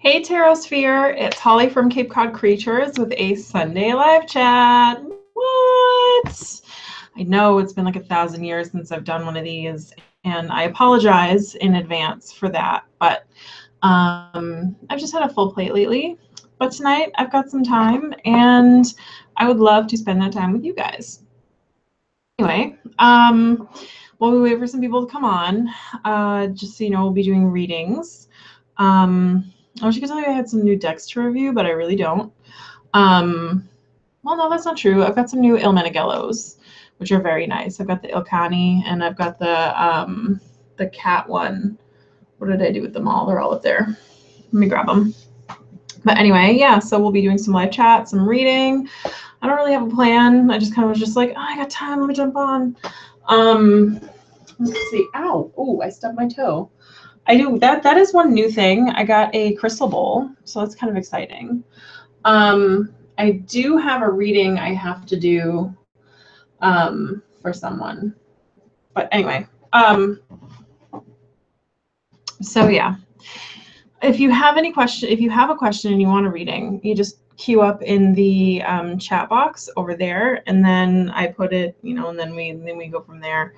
Hey Terrosphere, it's Holly from Cape Cod Creatures with a Sunday live chat. What? I know it's been like 1,000 years since I've done one of these, and I apologize in advance for that, but I've just had a full plate lately. But tonight I've got some time, and I would love to spend that time with you guys. Anyway, while we wait for some people to come on, just so you know, we'll be doing readings. I wish I could tell you I had some new decks to review, but I really don't. Well, no, that's not true. I've got some new Ilmenagillos, which are very nice. I've got the Ilkani, and I've got the cat one. What did I do with them all? They're all up there. Let me grab them. But anyway, yeah, so we'll be doing some live chat, some reading. I don't really have a plan. I just kind of was just like, oh, I got time. Let me jump on. Let's see. Ow. Oh, I stubbed my toe. I do. That is one new thing. I got a crystal bowl, so that's kind of exciting. I do have a reading I have to do for someone. But anyway, so yeah. If you have any question, if you have a question and you want a reading, you just queue up in the chat box over there, and then I put it, you know, and then we go from there.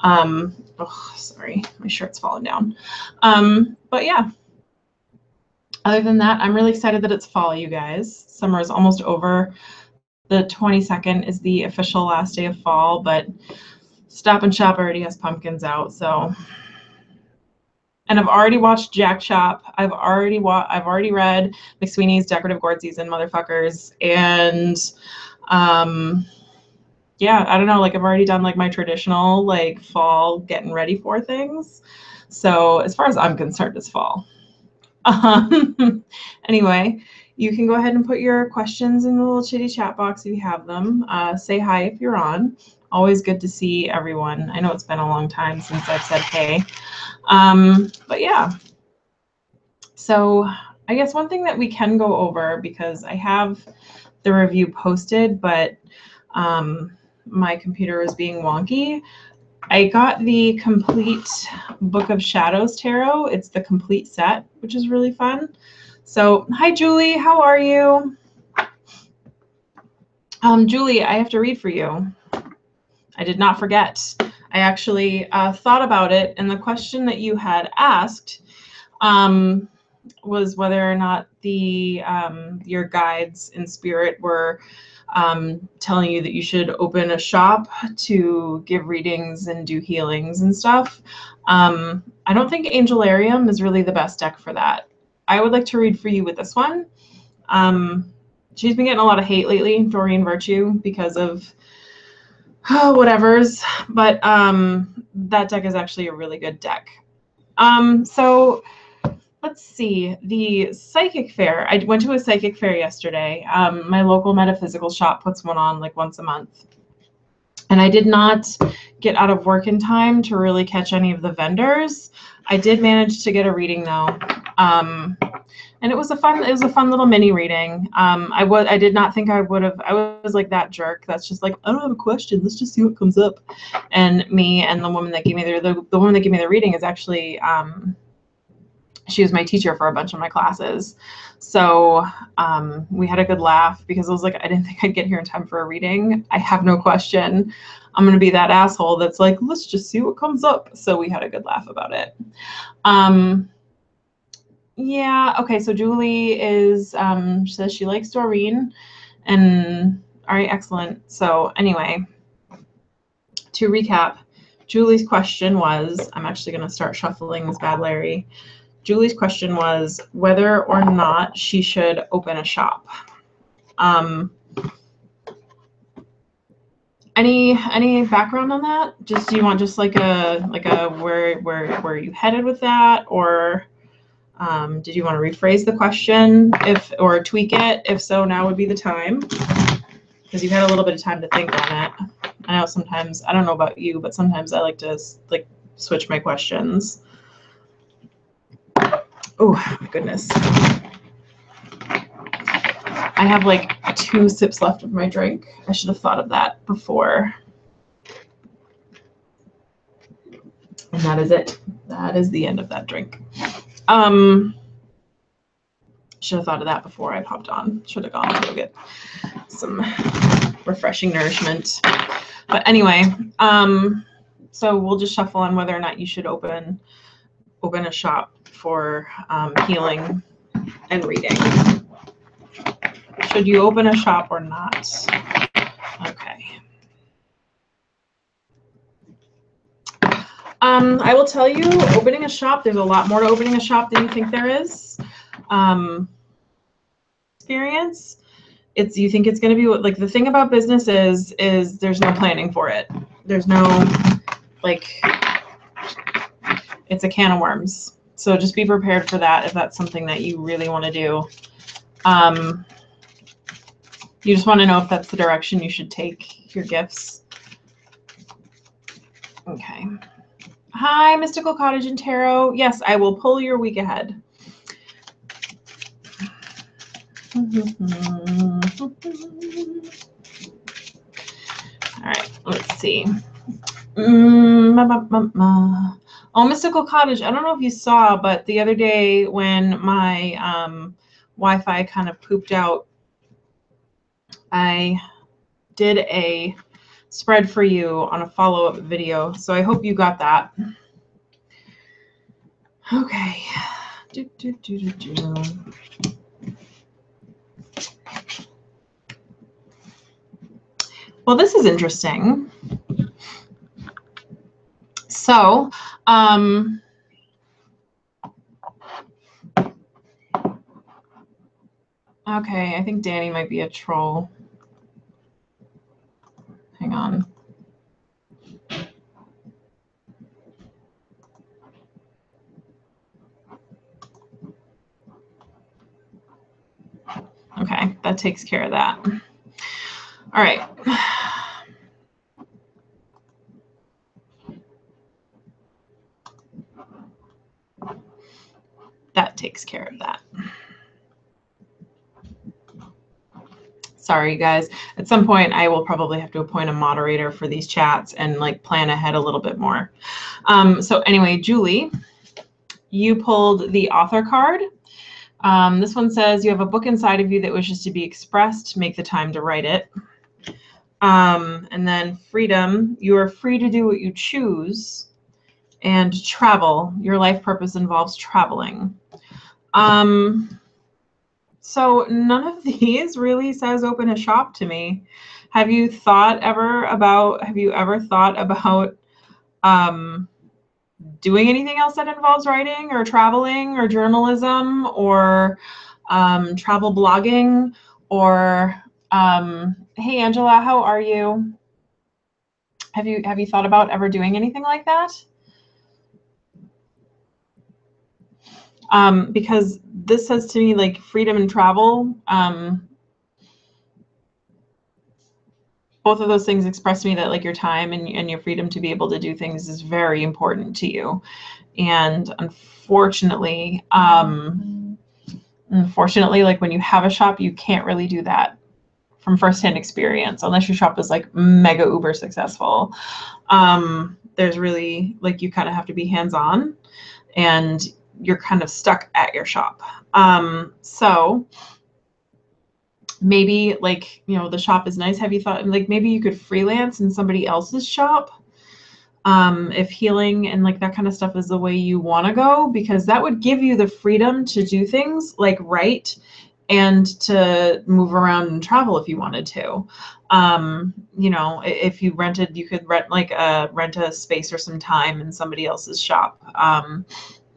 Oh, sorry, my shirt's falling down. But yeah. Other than that, I'm really excited that it's fall, you guys. Summer is almost over. The 22nd is the official last day of fall, but Stop and Shop already has pumpkins out, so. And I've already watched Jack Shop. I've already read McSweeney's Decorative Gourd Season, motherfuckers, and yeah, I don't know, like I've already done like my traditional like fall getting ready for things. So as far as I'm concerned, it's fall. Anyway, you can go ahead and put your questions in the little chitty chat box if you have them. Say hi if you're on. Always good to see everyone. I know it's been a long time since I've said hey. But yeah. So I guess one thing that we can go over, because I have the review posted, but my computer is being wonky. I got the complete Book of Shadows Tarot. It's the complete set, which is really fun. So, hi, Julie. How are you? Julie, I have to read for you. I did not forget. I actually thought about it, and the question that you had asked was whether or not the your guides in spirit were telling you that you should open a shop to give readings and do healings and stuff. I don't think Angelarium is really the best deck for that. I would like to read for you with this one. She's been getting a lot of hate lately, Doreen Virtue, because of whatevers, but that deck is actually a really good deck. So let's see, the psychic fair. I went to a psychic fair yesterday. My local metaphysical shop puts one on like once a month. And I did not get out of work in time to really catch any of the vendors. I did manage to get a reading though. And it was a fun little mini reading. I did not think I would have. I was like that jerk that's just like, I don't have a question, let's just see what comes up. And me and the woman that gave me the woman that gave me the reading is actually she was my teacher for a bunch of my classes. So we had a good laugh, because I was like, I didn't think I'd get here in time for a reading. I have no question. I'm going to be that asshole that's like, let's just see what comes up. So we had a good laugh about it. Yeah, okay, so Julie is, she says she likes Doreen. And all right, excellent. So anyway, to recap, Julie's question was, I'm actually going to start shuffling this bad Larry. Julie's question was whether or not she should open a shop. Any background on that? Just, do you want just like a where you headed with that, or did you want to rephrase the question or tweak it? If so, now would be the time, because you've had a little bit of time to think on it. I know sometimes, I don't know about you, but sometimes I like to like switch my questions. Oh my goodness. I have like 2 sips left of my drink. I should have thought of that before. And that is it. That is the end of that drink. Should have thought of that before I popped on. Should have gone to go get some refreshing nourishment. But anyway, so we'll just shuffle on whether or not you should open a shop for healing and reading. Should you open a shop or not? Okay. I will tell you, opening a shop, there's a lot more to opening a shop than you think there is. Experience, you think it's going to be like, the thing about business is there's no planning for it. There's no, like, it's a can of worms. So just be prepared for that if that's something that you really want to do. You just want to know if that's the direction you should take your gifts. Okay. Hi, Mystical Cottage and Tarot. Yes, I will pull your week ahead. All right, let's see. Oh, Mystical Cottage, I don't know if you saw, but the other day when my Wi-Fi kind of pooped out, I did a spread for you on a follow-up video, so I hope you got that. Okay. Well, this is interesting. So, okay, I think Danny might be a troll. Hang on. Okay, that takes care of that. All right. That takes care of that. Sorry, guys. At some point, I will probably have to appoint a moderator for these chats and like plan ahead a little bit more. So anyway, Julie, you pulled the author card. This one says you have a book inside of you that wishes to be expressed. Make the time to write it. And then freedom, you are free to do what you choose. And travel, your life purpose involves traveling. So none of these really says open a shop to me. Have you ever thought about doing anything else that involves writing or traveling or journalism or travel blogging or hey Angela, how are you? Have you thought about ever doing anything like that? Because this says to me like freedom and travel. Both of those things express to me that like your time and your freedom to be able to do things is very important to you. And unfortunately, like when you have a shop, you can't really do that from firsthand experience unless your shop is like mega uber successful. There's really like you kind of have to be hands-on and you're kind of stuck at your shop. So maybe like, you know, the shop is nice. Have you thought like maybe you could freelance in somebody else's shop? If healing and like that kind of stuff is the way you want to go, because that would give you the freedom to do things like write and to move around and travel if you wanted to. You know, if you rented, you could rent a space or some time in somebody else's shop.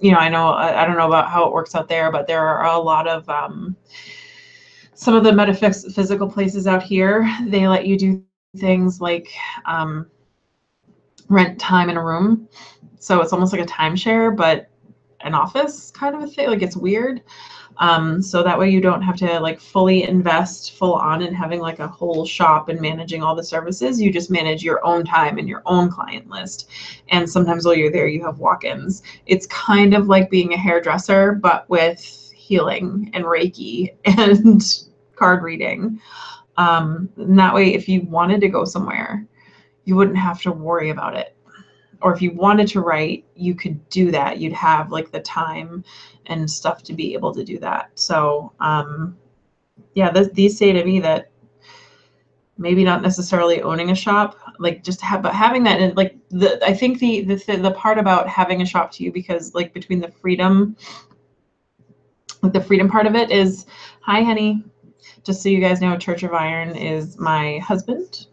You know, I don't know about how it works out there, but there are a lot of some of the metaphysical places out here, they let you do things like rent time in a room. So it's almost like a timeshare, but an office kind of a thing. Like it's weird. So that way you don't have to like fully invest full on in having like a whole shop and managing all the services. You just manage your own time and your own client list. And sometimes while you're there, you have walk-ins. It's kind of like being a hairdresser, but with healing and Reiki and card reading. And that way, if you wanted to go somewhere, you wouldn't have to worry about it. or if you wanted to write, you could do that. You'd have like the time and stuff to be able to do that. So yeah, these say to me that maybe not necessarily owning a shop, like just but having that, and like I think the part about having a shop to you, because like between the freedom, like the freedom part of it is, hi honey, just so you guys know, Church of Iron is my husband.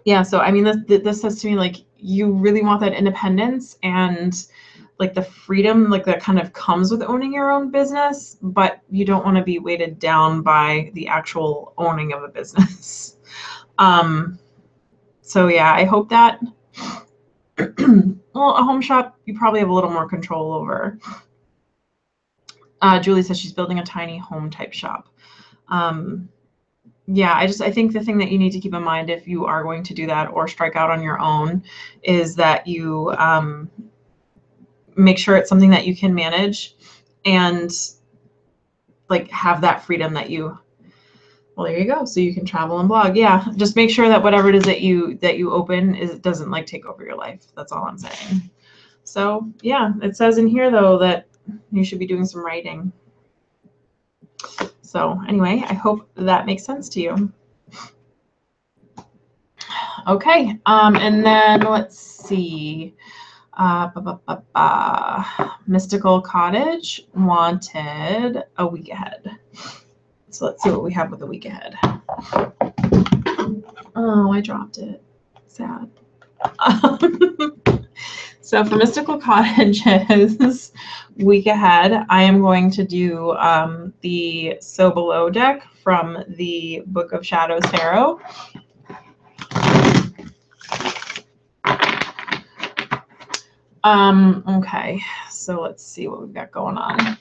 Yeah, so I mean, this says to me like you really want that independence and like the freedom, like that kind of comes with owning your own business, but you don't want to be weighted down by the actual owning of a business. So yeah, I hope that well, a home shop you probably have a little more control over. Julie says she's building a tiny home type shop. Yeah, I think the thing that you need to keep in mind if you are going to do that or strike out on your own is that you make sure it's something that you can manage and like have that freedom that you, well, there you go. So you can travel and blog. Yeah, just make sure that whatever it is that you open doesn't like take over your life. That's all I'm saying. So yeah, it says in here though that you should be doing some writing. So anyway, I hope that makes sense to you. Okay, and then let's see. Mystical Cottage wanted a week ahead. So let's see what we have with the week ahead. Oh, I dropped it. Sad. So for Mystical Cottage's week ahead, I am going to do the So Below deck from the Book of Shadows Tarot. Okay, so let's see what we've got going on.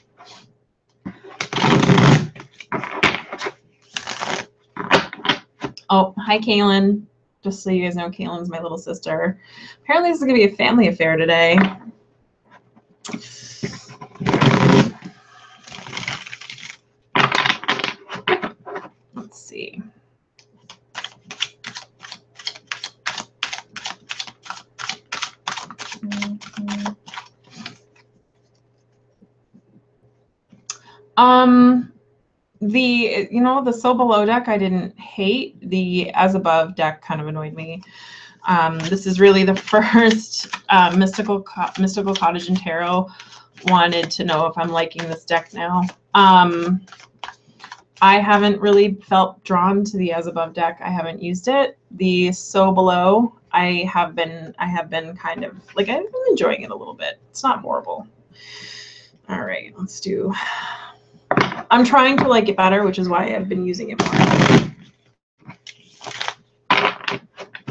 Oh, hi, Kaylin. Just so you guys know, Kaylin's my little sister. Apparently this is going to be a family affair today. Let's see. The So Below deck I didn't hate. The As Above deck kind of annoyed me. This is really the first Mystical Cottage and Tarot wanted to know if I'm liking this deck now. I haven't really felt drawn to the As Above deck. I haven't used it. The So Below, I have been kind of like, I'm enjoying it a little bit. It's not horrible. All right, let's do. I'm trying to like it better, which is why I've been using it more.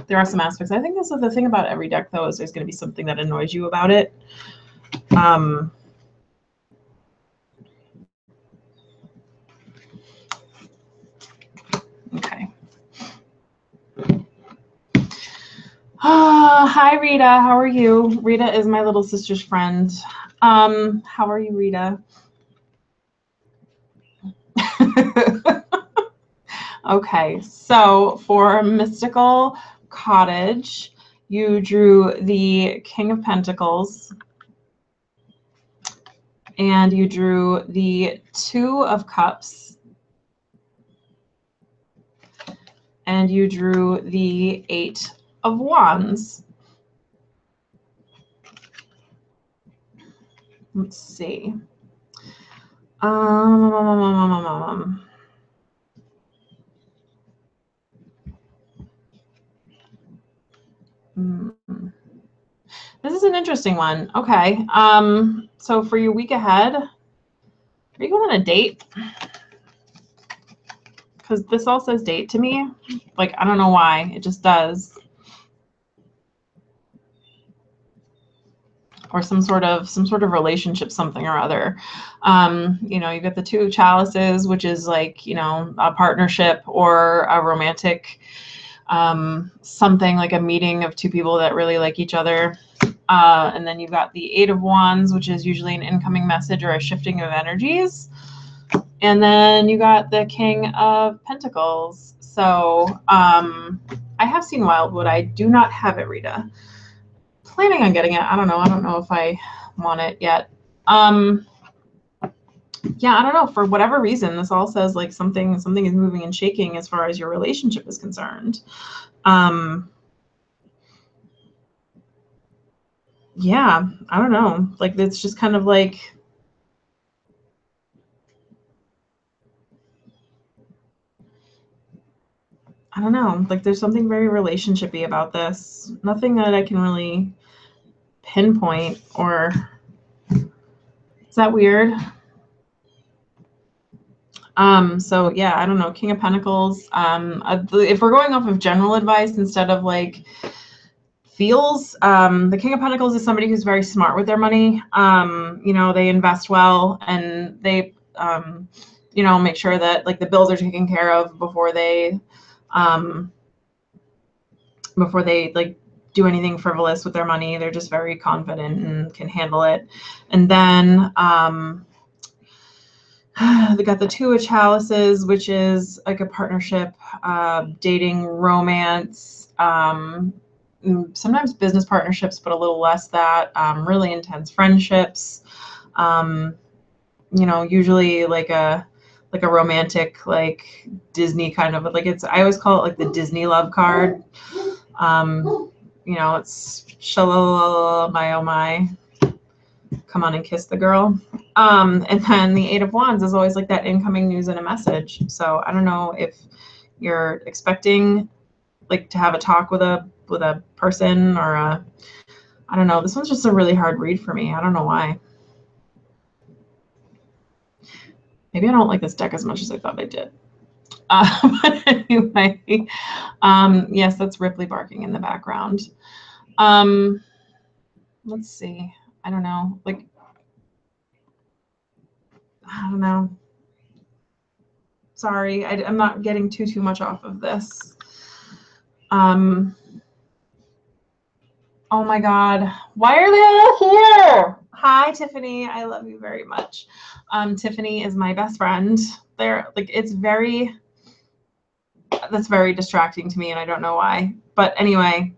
There are some aspects. I think this is the thing about every deck, though, is there's going to be something that annoys you about it. Okay. Hi, Rita. How are you? Rita is my little sister's friend. How are you, Rita? Okay, so for Mystical Cottage, you drew the King of Pentacles, and you drew the Two of Cups, and you drew the Eight of Wands. Let's see. This is an interesting one. Okay. So for your week ahead, are you going on a date? Because this all says date to me. Like, I don't know why. It just does. Or some sort of relationship, something or other. You know, you got the Two of Chalices, which is like, you know, a partnership or a romantic something, like a meeting of two people that really like each other. And then you've got the Eight of Wands, which is usually an incoming message or a shifting of energies. And then you got the King of Pentacles. So I I have seen Wildwood. I do not have it, Rita. Planning on getting it. I don't know if I want it yet. Yeah, I don't know. For whatever reason, this all says like something is moving and shaking as far as your relationship is concerned. Yeah, I don't know. Like, it's just kind of like, I don't know. Like, there's something very relationship-y about this. Nothing that I can really pinpoint, or is that weird? So yeah, I don't know. King of Pentacles. If we're going off of general advice instead of like feels, the King of Pentacles is somebody who's very smart with their money. You know, they invest well, and they, you know, make sure that like the bills are taken care of before they like do anything frivolous with their money. They're just very confident and can handle it. And then they got the Two of Chalices, which is like a partnership, dating, romance, sometimes business partnerships, but a little less that, really intense friendships, you know, usually like a romantic, like Disney kind of, like, it's, I always call it like the Disney love card. You know, it's shalala, my oh my, come on and kiss the girl. And then the Eight of Wands is always like that incoming news and a message. So I don't know if you're expecting like to have a talk with a person, or a, I don't know. This one's just a really hard read for me. I don't know why. Maybe I don't like this deck as much as I thought I did. But anyway, yes, that's Ripley barking in the background. Let's see. I don't know. Like, I don't know. Sorry, I'm not getting too much off of this. Oh my God, why are they all here? Hi, Tiffany. I love you very much. Tiffany is my best friend. They're like, it's very, that's very distracting to me, and I don't know why. But anyway,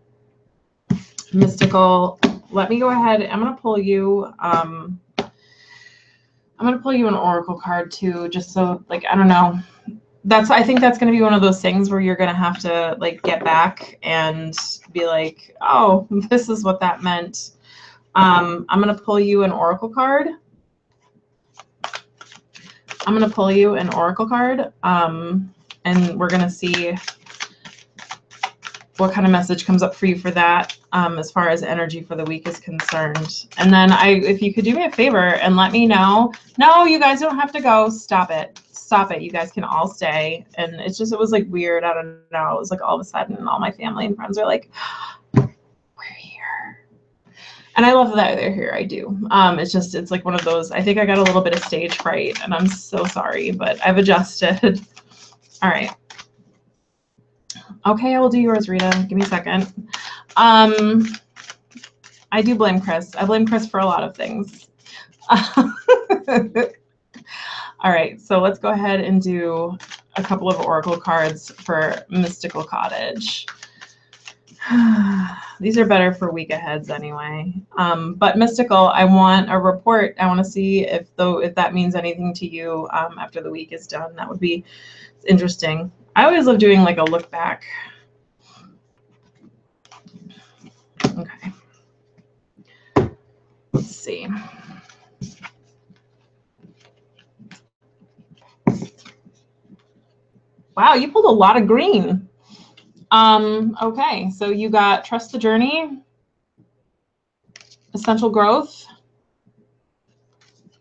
Mystical, let me go ahead. I'm gonna pull you. I'm gonna pull you an oracle card too, just so, like, I don't know. I think that's going to be one of those things where you're going to have to like get back and be like, oh, this is what that meant. I'm going to pull you an oracle card. And we're going to see what kind of message comes up for you for that, as far as energy for the week is concerned. And then if you could do me a favor and let me know. No, you guys don't have to go. Stop it. Stop it. You guys can all stay. And it's just, it was like weird. I don't know. It was like all of a sudden all my family and friends are like, we're here. And I love that they're here. I do. It's just, it's like one of those, I think I got a little bit of stage fright, and I'm so sorry, but I've adjusted. All right. Okay, I will do yours, Rita. Give me a second. I do blame Chris. I blame Chris for a lot of things. All right, so let's go ahead and do a couple of oracle cards for Mystical Cottage. These are better for week aheads anyway. But Mystical, I want a report. I want to see if that means anything to you after the week is done. That would be interesting. I always love doing like a look back. Okay. Let's see. Wow, you pulled a lot of green. Okay, so you got Trust the Journey, Essential Growth,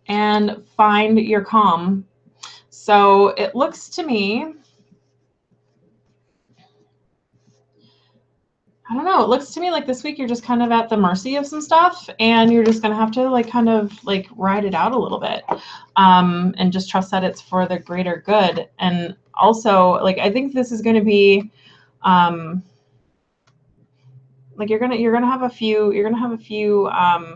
and Find Your Calm. So it looks to me, I don't know, it looks to me like this week you're just kind of at the mercy of some stuff, and you're just gonna have to like kind of like ride it out a little bit, and just trust that it's for the greater good. And also, like, I think this is gonna be like you're gonna have a few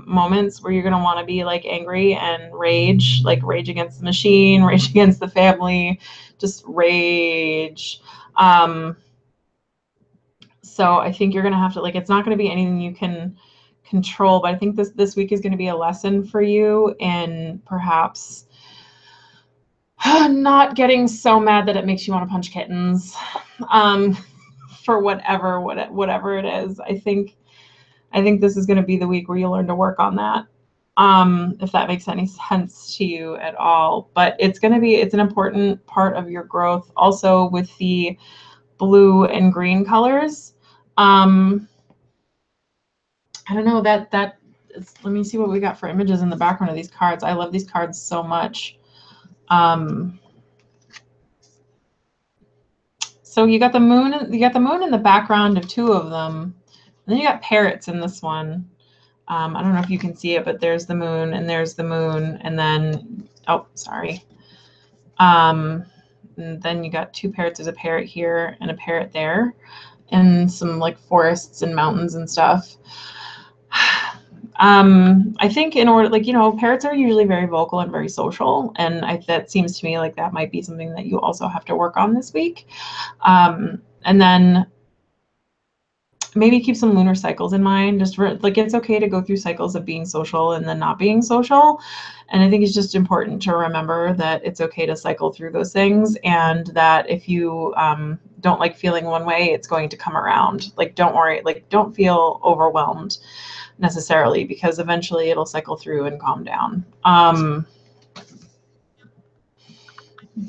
moments where you're gonna want to be like angry and rage, like rage against the machine, rage against the family, just rage. So I think you're going to have to, like, it's not going to be anything you can control, but I think this week is going to be a lesson for you in perhaps not getting so mad that it makes you want to punch kittens, for whatever it is. I think this is going to be the week where you learn to work on that. If that makes any sense to you at all. But it's an important part of your growth also with the blue and green colors. I don't know, let me see what we got for images in the background of these cards. I love these cards so much. So you got the moon in the background of two of them. And then you got parrots in this one. I don't know if you can see it, but there's the moon and there's the moon, and then, oh, sorry. And then you got two parrots. There's a parrot here and a parrot there, and some like forests and mountains and stuff. I think in order, like, parrots are usually very vocal and very social, and that seems to me like that might be something that you also have to work on this week. And then maybe keep some lunar cycles in mind. Just like, it's okay to go through cycles of being social and then not being social. And I think it's just important to remember that it's okay to cycle through those things, and that if you don't like feeling one way, it's going to come around. Like, don't worry, like, don't feel overwhelmed necessarily, because eventually it'll cycle through and calm down.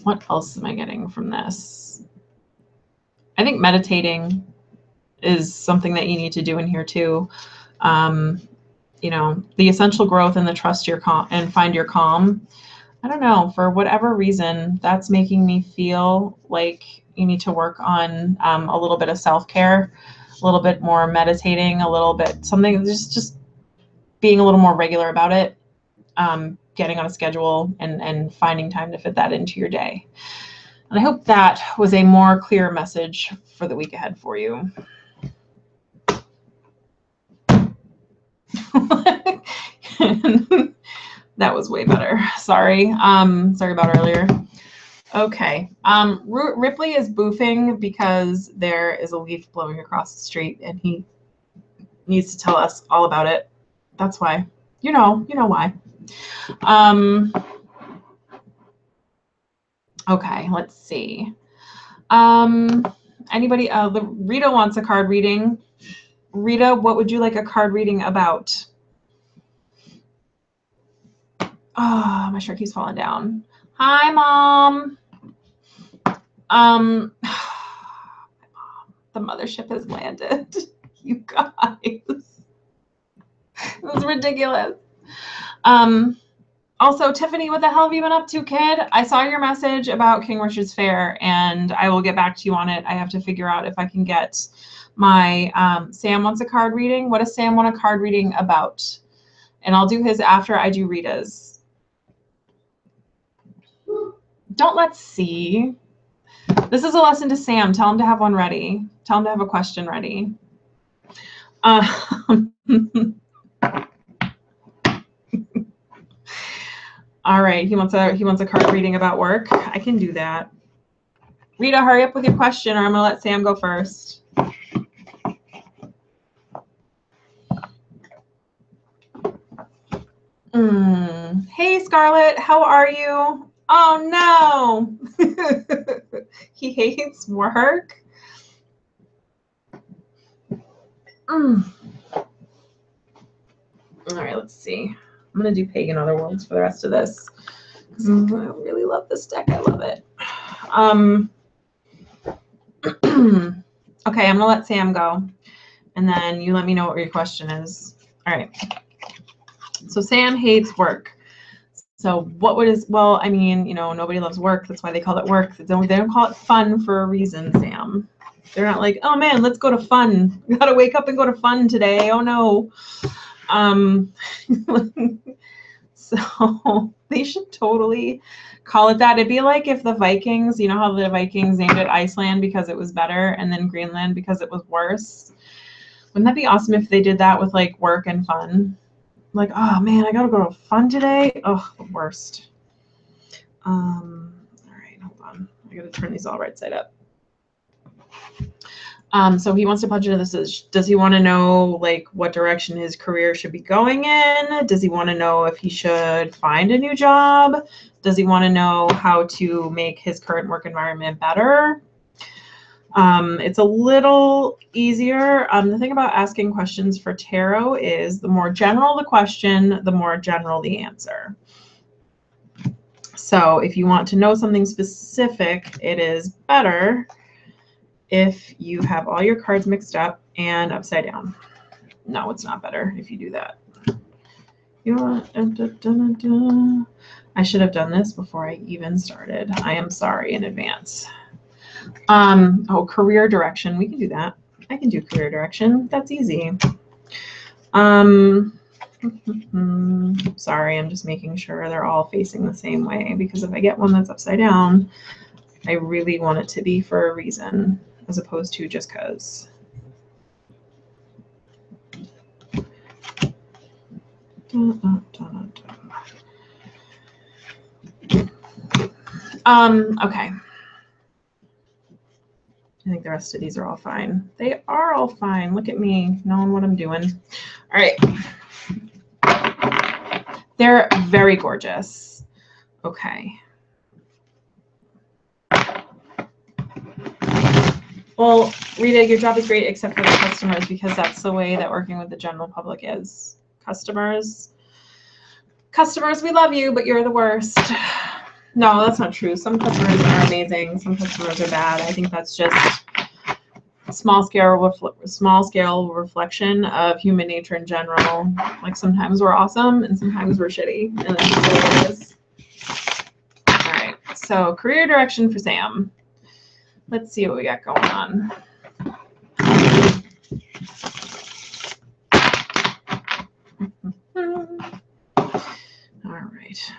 What else am I getting from this? I think meditating is something that you need to do in here too. The essential growth and the trust your calm and find your calm. I don't know, for whatever reason, that's making me feel like you need to work on a little bit of self-care, a little bit more meditating, a little bit something, just being a little more regular about it, getting on a schedule and finding time to fit that into your day. And I hope that was a more clear message for the week ahead for you. That was way better. Sorry. Sorry about earlier. Okay. Ripley is boofing because there is a leaf blowing across the street, and he needs to tell us all about it. That's why. You know why. Okay, let's see. Anybody? Rita wants a card reading. Rita, what would you like a card reading about? Oh, my shirt keeps falling down. Hi, Mom. The mothership has landed. You guys. It was ridiculous. Also, Tiffany, what the hell have you been up to, kid? I saw your message about King Richard's Fair, and I will get back to you on it. I have to figure out if I can get my Sam wants a card reading. What does Sam want a card reading about? And I'll do his after I do Rita's. Don't let's see. This is a lesson to Sam. Tell him to have one ready. Tell him to have a question ready. All right, he wants a card reading about work. I can do that. Rita, hurry up with your question, or I'm gonna let Sam go first. Hey, Scarlett, how are you? Oh no, he hates work. All right, let's see. I'm going to do Pagan Otherworlds for the rest of this, because I really love this deck. I love it. Okay, I'm going to let Sam go, and then you let me know what your question is. All right. So Sam hates work. So what would his, well, I mean, nobody loves work. That's why they call it work. They don't call it fun for a reason, Sam. They're not like, oh man, let's go to fun. We got to wake up and go to fun today. Oh no. So they should totally call it that. It'd be like if the Vikings, you know how the Vikings named it Iceland because it was better, and then Greenland because it was worse. Wouldn't that be awesome if they did that with like work and fun? Like, oh man, I gotta go to fun today. Oh, the worst. All right, hold on. I gotta turn these all right side up. So he wants to plunge into this. Does he want to know like what direction his career should be going in? Does he want to know if he should find a new job? Does he want to know how to make his current work environment better? It's a little easier. The thing about asking questions for tarot is the more general the question, the more general the answer. So if you want to know something specific, it is better if you have all your cards mixed up and upside down. No, it's not better if you do that. I should have done this before I even started. I am sorry in advance. Oh, career direction. We can do that. I can do career direction. That's easy. Sorry, I'm just making sure they're all facing the same way, because if I get one that's upside down, I really want it to be for a reason as opposed to just because. Okay. I think the rest of these are all fine. They are all fine. Look at me, knowing what I'm doing. All right. They're very gorgeous. Okay. Well, Rita, your job is great except for the customers, because that's the way that working with the general public is. Customers, we love you, but you're the worst. No, that's not true. Some customers are amazing. Some customers are bad. I think that's just small scale reflection of human nature in general. Like sometimes we're awesome and sometimes we're shitty, and that's just what it is. All right, so career direction for Sam. Let's see what we got going on. All right.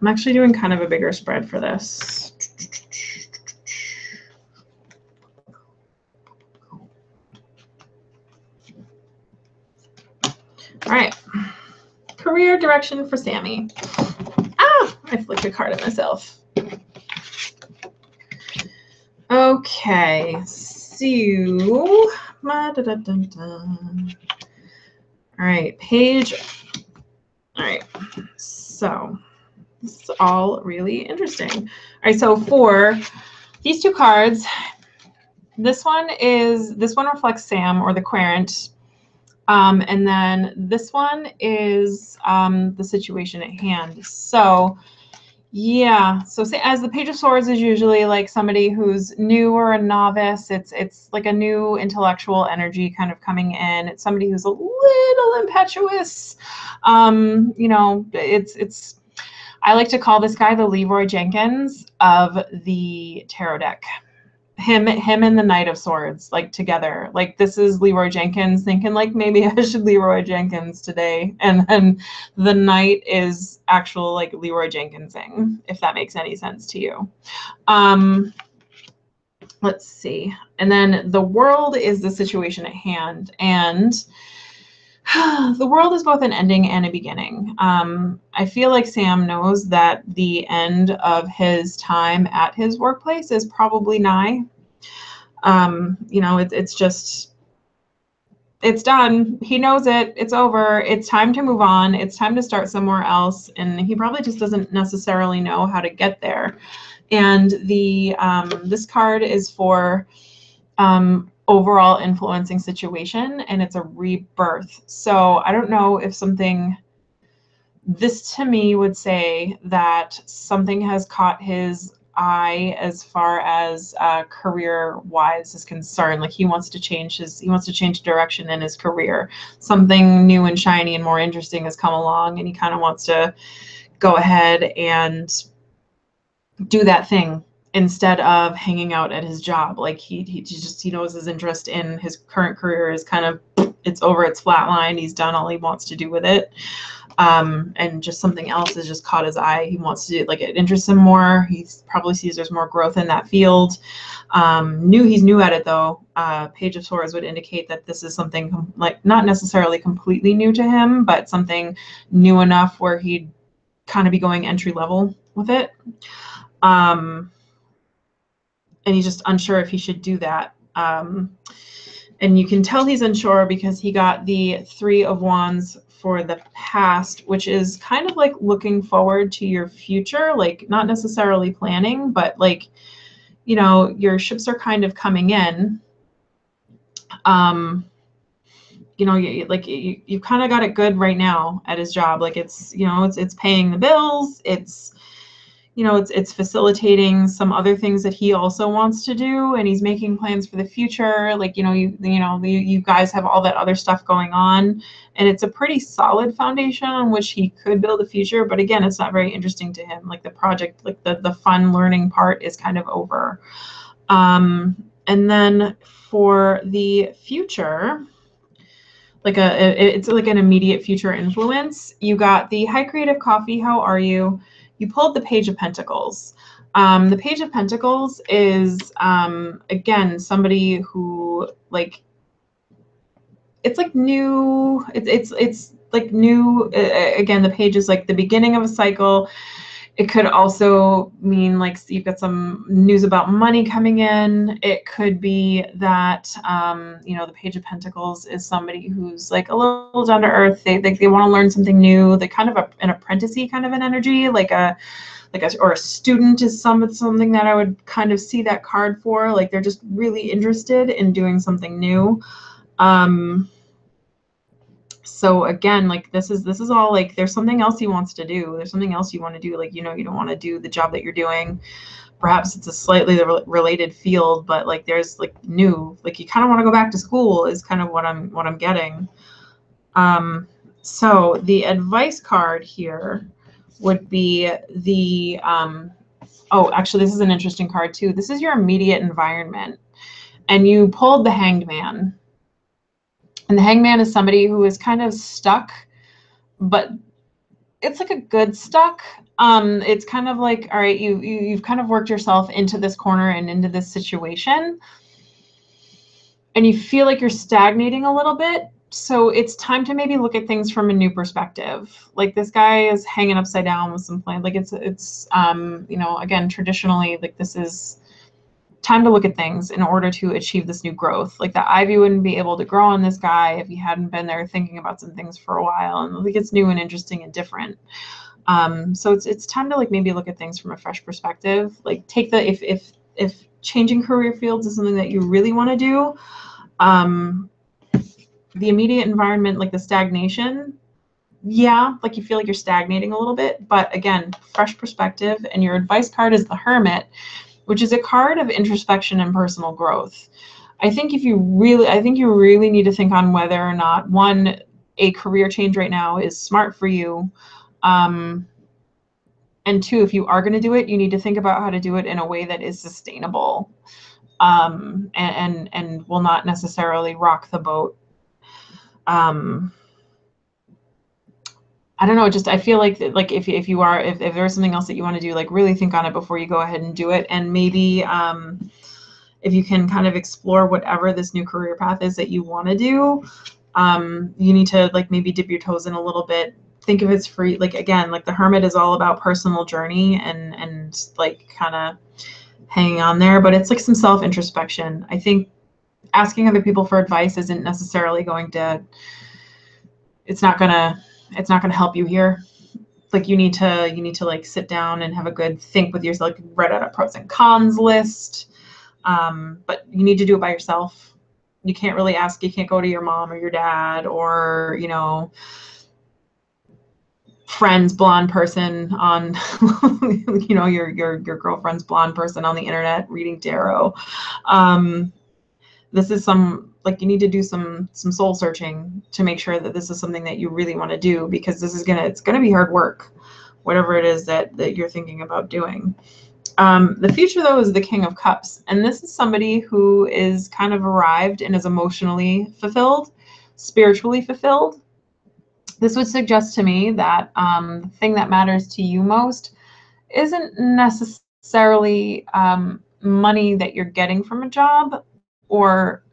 I'm actually doing kind of a bigger spread for this. All right, career direction for Sammy. Ah, I flicked a card at myself. Okay, so, all right, page. All right, so this is all really interesting. All right, so for these two cards, this one reflects Sam, or the querent. And then this one is the situation at hand. So yeah, so say, as the Page of Swords is usually like somebody who's new or a novice. It's like a new intellectual energy kind of coming in. It's somebody who's a little impetuous. You know, it's I like to call this guy the Leroy Jenkins of the tarot deck. Him and the Knight of Swords, like together. Like this is Leroy Jenkins thinking like maybe I should Leroy Jenkins today, and then the Knight is actual like Leroy Jenkinsing, if that makes any sense to you. Let's see. And then the world is the situation at hand, and the world is both an ending and a beginning. I feel like Sam knows that the end of his time at his workplace is probably nigh. You know, it's done. He knows it. It's over. It's time to move on. It's time to start somewhere else. And he probably just doesn't necessarily know how to get there. And the this card is for overall influencing situation, and it's a rebirth. So I don't know if something, this to me would say that something has caught his eye as far as career wise is concerned. Like he wants to change direction in his career. Something new and shiny and more interesting has come along, and he kind of wants to go ahead and do that thing instead of hanging out at his job. Like he knows his interest in his current career is kind of it's over, it's flatlined, he's done all he wants to do with it. And just something else has just caught his eye. He wants to do, like, it interests him more. He probably sees there's more growth in that field. He's new at it though. Page of Swords would indicate that this is something like not necessarily completely new to him, but something new enough where he'd kind of be going entry level with it. And he's just unsure if he should do that. And you can tell he's unsure because he got the Three of Wands for the past, which is kind of like looking forward to your future, like not necessarily planning, but like, you know, your ships are kind of coming in. You know, you kind of got it good right now at his job. Like it's, you know, it's paying the bills. It's, you know, it's facilitating some other things that he also wants to do, and he's making plans for the future. Like, you know, you guys have all that other stuff going on, and it's a pretty solid foundation on which he could build a future. But again, it's not very interesting to him. Like the project, like the fun learning part is kind of over. And then for the future, like it's like an immediate future influence. You got the High Creative Coffee. How are you? You pulled the Page of Pentacles. The Page of Pentacles is, again, somebody who, like, it's like new, it's like new, again, the page is like the beginning of a cycle. It could also mean like you've got some news about money coming in. It could be that, you know, the Page of Pentacles is somebody who's like a little down to earth. They want to learn something new. They kind of an apprentice-y kind of an energy, or a student is something that I would kind of see that card for. Like they're just really interested in doing something new. So again, like this is all like there's something else he wants to do. There's something else you want to do. Like, you know, you don't want to do the job that you're doing. Perhaps it's a slightly related field, but like there's like new, like you kind of want to go back to school is kind of what I'm getting. So the advice card here would be the oh, actually this is an interesting card too. This is your immediate environment, and you pulled the Hanged Man. And the Hanged Man is somebody who is kind of stuck, but it's like a good stuck. It's kind of like, all right, you've kind of worked yourself into this corner and into this situation, and you feel like you're stagnating a little bit. So it's time to maybe look at things from a new perspective. Like this guy is hanging upside down with some plans. Like it's you know, again, traditionally, like this is time to look at things in order to achieve this new growth. Like the ivy wouldn't be able to grow on this guy if he hadn't been there thinking about some things for a while, and like it's new and interesting and different. So it's time to like maybe look at things from a fresh perspective. Like take the if changing career fields is something that you really want to do, the immediate environment, like the stagnation, yeah, like you feel like you're stagnating a little bit, but again, fresh perspective. And your advice card is the Hermit, which is a card of introspection and personal growth. I think you really need to think on whether or not, one, a career change right now is smart for you. And two, if you are going to do it, you need to think about how to do it in a way that is sustainable, and will not necessarily rock the boat. I don't know, just I feel like if there's something else that you want to do, like really think on it before you go ahead and do it. And maybe if you can kind of explore whatever this new career path is that you want to do, you need to like maybe dip your toes in a little bit. Think of it's free. Like again, like the Hermit is all about personal journey and like kind of hanging on there, but it's like some self-introspection. I think asking other people for advice isn't necessarily going to, it's not gonna help you here. Like you need to like sit down and have a good think with yourself, like write out a pros and cons list. But you need to do it by yourself. You can't go to your mom or your dad or, you know, friend's blonde person on, you know, your girlfriend's blonde person on the internet reading tarot. This is like you need to do some soul searching to make sure that this is something that you really want to do, because it's gonna be hard work, whatever it is that you're thinking about doing. The future though is the King of Cups, and this is somebody who is kind of arrived and is emotionally fulfilled. spiritually fulfilled, this would suggest to me that the thing that matters to you most isn't necessarily money that you're getting from a job, or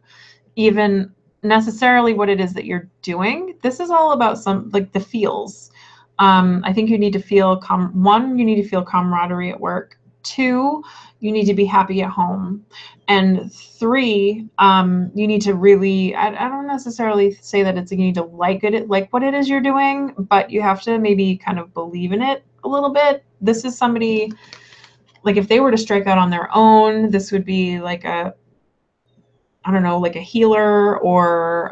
even necessarily what it is that you're doing. This is all about some, like, the feels. I think you need to feel, one, you need to feel camaraderie at work. Two, you need to be happy at home. And three, you need to really, I don't necessarily say that it's, you need to like it, like what it is you're doing, but you have to maybe kind of believe in it a little bit. This is somebody, like, if they were to strike out on their own, this would be like a, I don't know, like a healer, or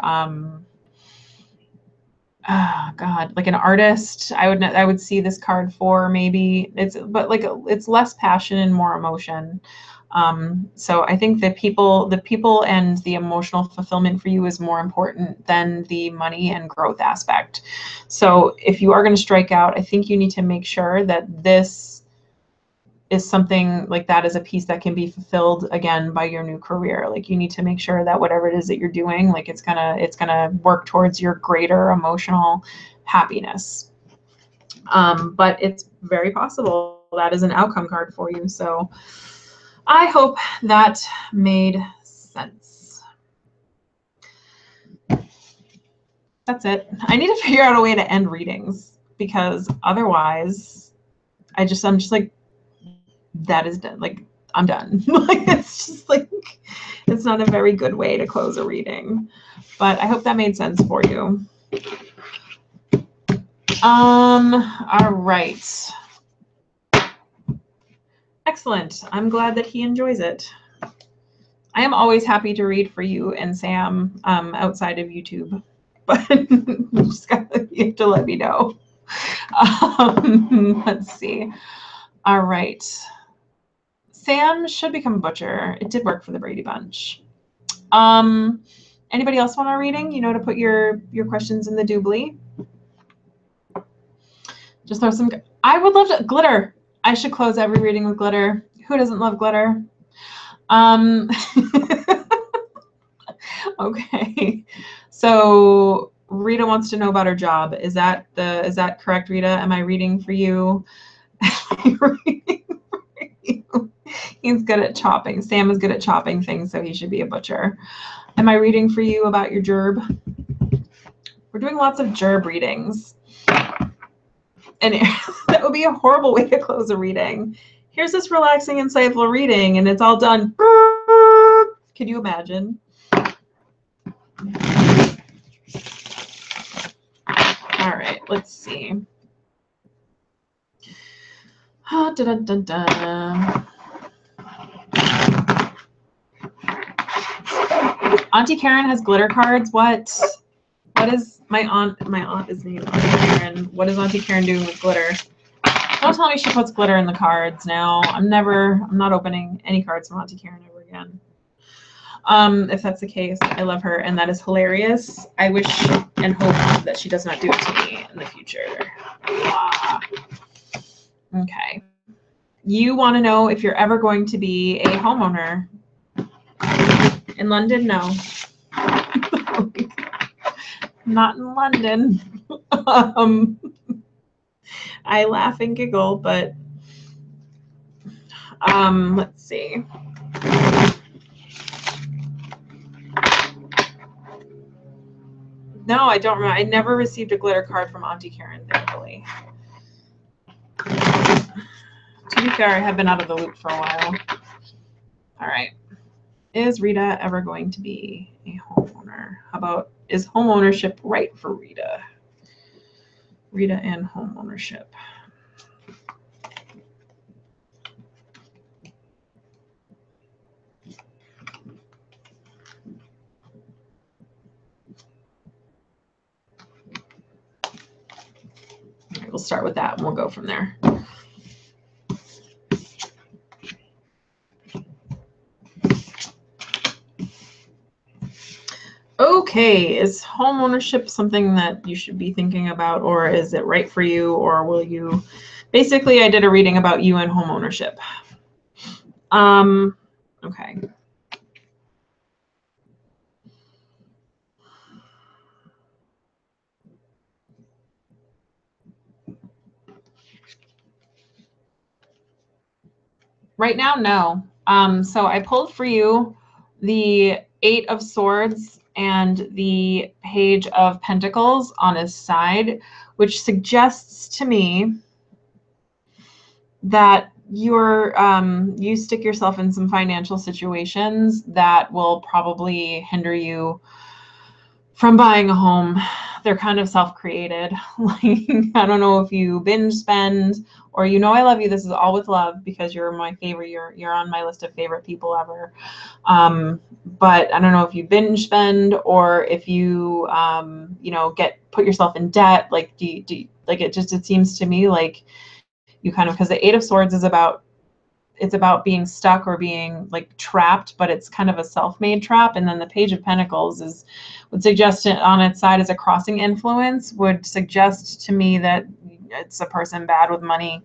oh God, like an artist. I would see this card for, maybe it's, but like it's less passion and more emotion. So I think the people and the emotional fulfillment for you is more important than the money and growth aspect. So if you are going to strike out, I think you need to make sure that this is something like that is a piece that can be fulfilled again by your new career. Like, you need to make sure that whatever it is that you're doing, like, it's gonna work towards your greater emotional happiness. But it's very possible that is an outcome card for you. So I hope that made sense. That's it. I need to figure out a way to end readings, because otherwise I'm just like, that is done. Like, I'm done. Like, it's just like, it's not a very good way to close a reading, but I hope that made sense for you. All right. Excellent. I'm glad that he enjoys it. I am always happy to read for you and Sam outside of YouTube, but you have to let me know. Let's see. All right. Sam should become a butcher. It did work for the Brady Bunch. Anybody else want a reading? You know, to put your questions in the doobly. Just throw some. I would love to glitter. I should close every reading with glitter. Who doesn't love glitter? Okay. So Rita wants to know about her job. Is that correct, Rita? Am I reading for you? He's good at chopping. Sam is good at chopping things, so he should be a butcher. Am I reading for you about your gerb? We're doing lots of gerb readings. And that would be a horrible way to close a reading. Here's this relaxing, insightful reading, and it's all done. Can you imagine? All right, let's see. Oh, dun, dun, dun. Auntie Karen has glitter cards. What is my aunt? My aunt is named Auntie Karen. What is Auntie Karen doing with glitter? Don't tell me she puts glitter in the cards now. I'm not opening any cards from Auntie Karen ever again. If that's the case, I love her, and that is hilarious. I wish and hope that she does not do it to me in the future. Okay. You want to know if you're ever going to be a homeowner in London? No. Not in London. I laugh and giggle, but let's see. No, I don't remember. I never received a glitter card from Auntie Karen, thankfully. To be fair, I have been out of the loop for a while. All right. Is Rita ever going to be a homeowner? How about, is home ownership right for Rita? Rita and home ownership. We'll start with that and we'll go from there. Okay, is home ownership something that you should be thinking about, or is it right for you, or will you? Basically, I did a reading about you and home ownership. Okay. Right now, no. So I pulled for you the Eight of Swords and the Page of Pentacles on his side, which suggests to me that you stick yourself in some financial situations that will probably hinder you from buying a home. They're kind of self-created. Like, I don't know if you binge spend or I love you. This is all with love because you're my favorite. You're on my list of favorite people ever. But I don't know if you binge spend or if you put yourself in debt. Like, like it seems to me like you kind of, because the Eight of Swords is about being stuck or being like trapped, but it's kind of a self-made trap. And then the Page of Pentacles would suggest it on its side as a crossing influence, would suggest to me that it's a person bad with money.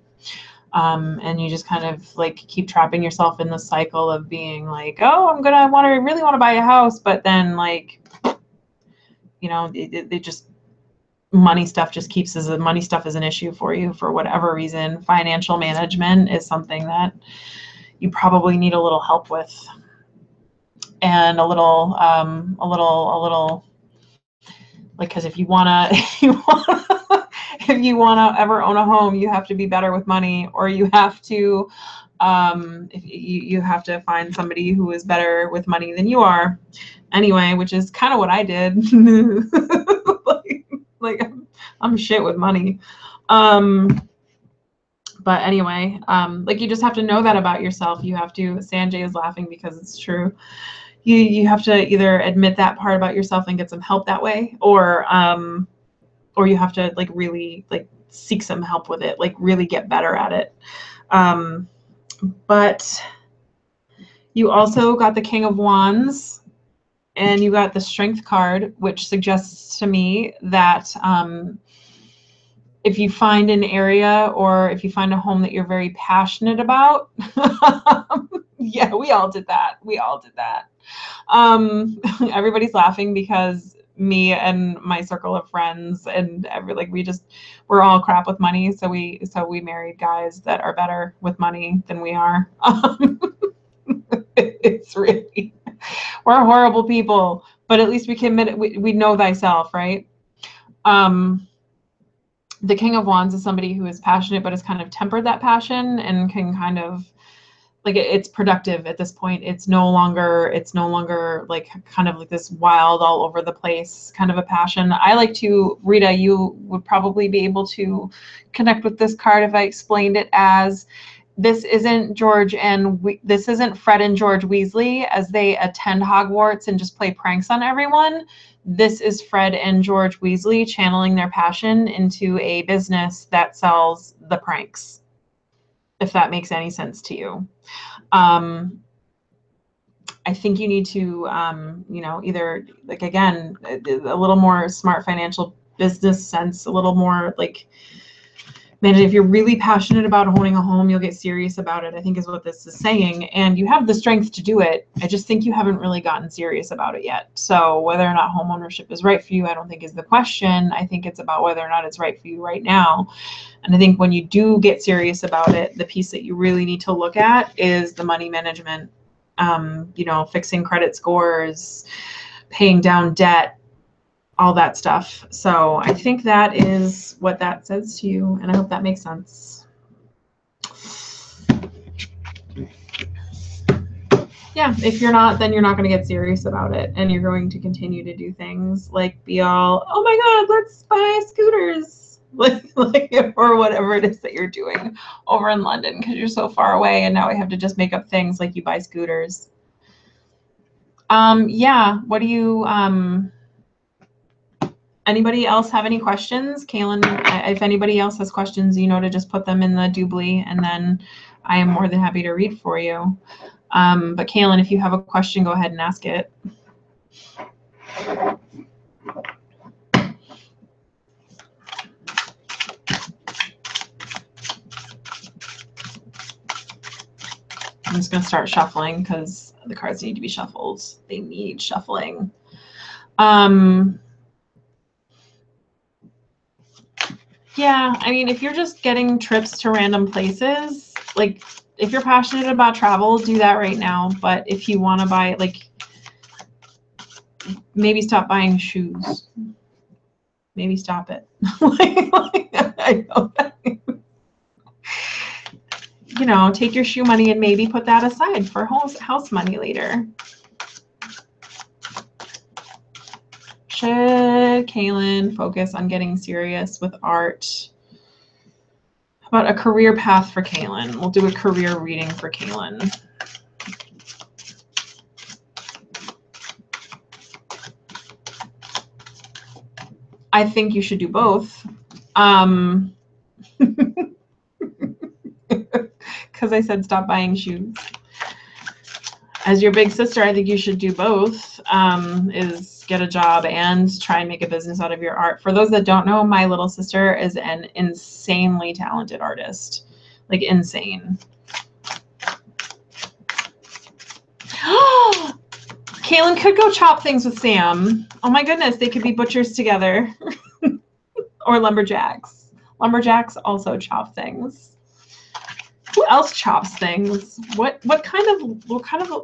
And you just kind of like keep trapping yourself in the cycle of being like, oh, really want to buy a house. But then like, they just, money stuff is an issue for you for whatever reason. Financial management is something that you probably need a little help with, and a little like, because if you wanna ever own a home, you have to be better with money, or you have to if you have to find somebody who is better with money than you are anyway, which is kind of what I did. like I'm shit with money. But anyway, like, you just have to know that about yourself. You have to, Sanjay is laughing because it's true. You have to either admit that part about yourself and get some help that way, or you have to like really like seek some help with it, like really get better at it. But you also got the King of Wands and you got the Strength card, which suggests to me that if you find an area or if you find a home that you're very passionate about, yeah, we all did that. Everybody's laughing because me and my circle of friends and we're all crap with money. So we married guys that are better with money than we are. It's really, we're horrible people, but at least we can admit it. We know thyself, right? The King of Wands is somebody who is passionate, but has kind of tempered that passion and can kind of like, it's productive at this point. It's no longer like kind of like this wild, all over the place kind of a passion. I like to, Rita, you would probably be able to connect with this card if I explained it as, this isn't this isn't Fred and George Weasley as they attend Hogwarts and just play pranks on everyone. This is Fred and George Weasley channeling their passion into a business that sells the pranks, if that makes any sense to you. I think you need to, either, like, again, a little more smart financial business sense, a little more like, man, if you're really passionate about owning a home, you'll get serious about it, I think is what this is saying. And you have the strength to do it. I just think you haven't really gotten serious about it yet. So whether or not home ownership is right for you, I don't think is the question. I think it's about whether or not it's right for you right now. And I think when you do get serious about it, the piece that you really need to look at is the money management, fixing credit scores, paying down debt, all that stuff. So I think that is what that says to you, and I hope that makes sense. Yeah, if you're not, then you're not going to get serious about it, and you're going to continue to do things like be all, oh my God, let's buy scooters, like or whatever it is that you're doing over in London because you're so far away, and now we have to just make up things like you buy scooters. Yeah, what do you anybody else have any questions? Kaylin, if anybody else has questions, to just put them in the doobly, and then I am more than happy to read for you. But Kaylin, if you have a question, go ahead and ask it. I'm just going to start shuffling because the cards need to be shuffled. They need shuffling. Yeah, I mean, if you're just getting trips to random places, like, if you're passionate about travel, do that right now. But if you want to buy, like, maybe stop buying shoes. Maybe stop it. I know that. You know, take your shoe money and maybe put that aside for house money later. Should Kaylin focus on getting serious with art? How about a career path for Kaylin? We'll do a career reading for Kaylin. I think you should do both. Because I said stop buying shoes. As your big sister, I think you should do both, is get a job and try and make a business out of your art. For those that don't know, my little sister is an insanely talented artist, like insane. Kaylin could go chop things with Sam. Oh my goodness, they could be butchers together. Or lumberjacks. Lumberjacks also chop things. Who else chops things? What kind of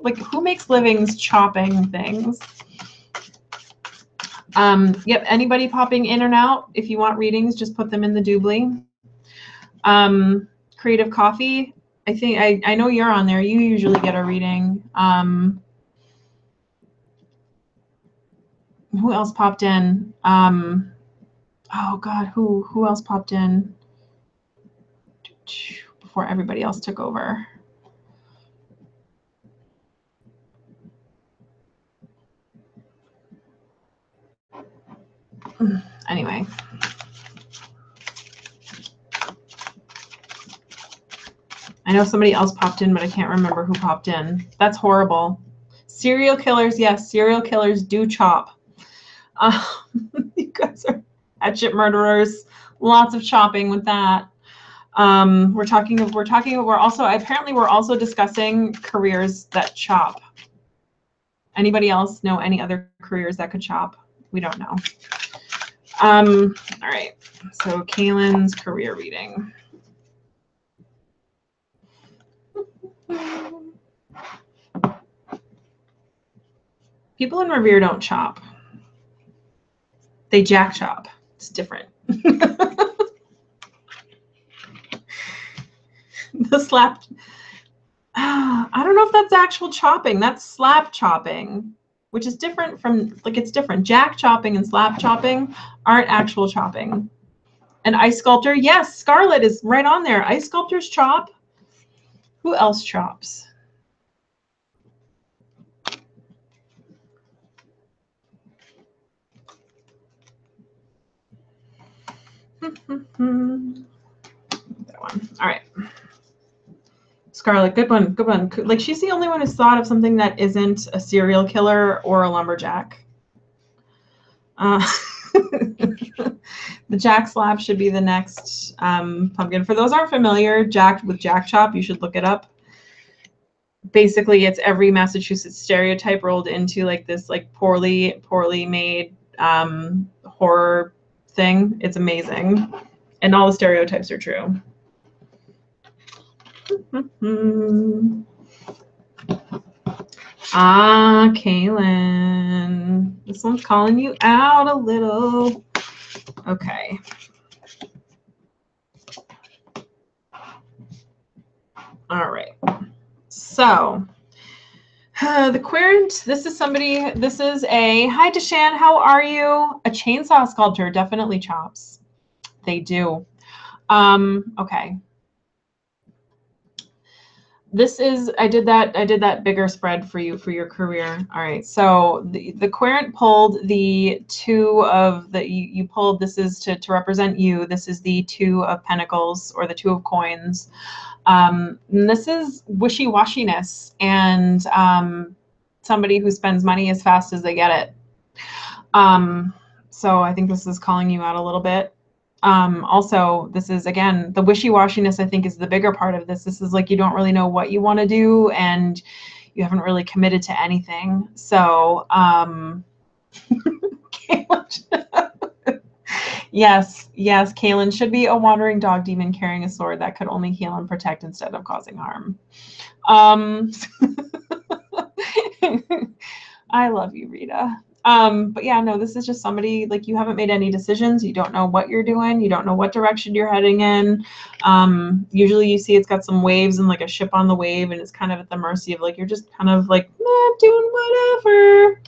like, who makes livings chopping things? Yep, anybody popping in and out, if you want readings, just put them in the doobly. Creative Coffee, I think I know you're on there. You usually get a reading. Who else popped in? Oh God, who else popped in before everybody else took over? Anyway. I know somebody else popped in, but I can't remember who popped in. That's horrible. Serial killers, yes, serial killers do chop. You guys are hatchet murderers. Lots of chopping with that. We're also discussing careers that chop. Anybody else know any other careers that could chop? We don't know. All right. So Kaylin's career reading. People in Revere don't chop. They jack chop. It's different. The slap. I don't know if that's actual chopping. That's slap chopping, which is different from, like, it's different. Jack chopping and slap chopping aren't actual chopping. An ice sculptor, yes, Scarlett is right on there. Ice sculptors chop. Who else chops? That one. All right. Scarlett, good one, good one. Like, she's the only one who's thought of something that isn't a serial killer or a lumberjack. The jack slap should be the next pumpkin. For those aren't familiar, jack chop, you should look it up. Basically, it's every Massachusetts stereotype rolled into like this like poorly made horror thing. It's amazing, and all the stereotypes are true. Kaylin, this one's calling you out a little. Okay. All right. So the querent, this is a, hi Deshan, how are you? A chainsaw sculptor definitely chops. They do. Okay. This is, I did that bigger spread for you for your career. All right. So the querent pulled the two of the, you pulled, this is to represent you. This is the Two of Pentacles or the Two of Coins. This is wishy-washiness and somebody who spends money as fast as they get it. So I think this is calling you out a little bit. Also, this is, again, the wishy-washiness, I think, is the bigger part of this. This is like you don't really know what you want to do and you haven't really committed to anything. So Yes, yes, Kaylin should be a wandering dog demon carrying a sword that could only heal and protect instead of causing harm. I love you, Rita. But yeah, no, this is just somebody, like, you haven't made any decisions. You don't know what you're doing. You don't know what direction you're heading in. Usually you see it's got some waves and like a ship on the wave, and it's kind of at the mercy of, like, you're just kind of like, doing whatever.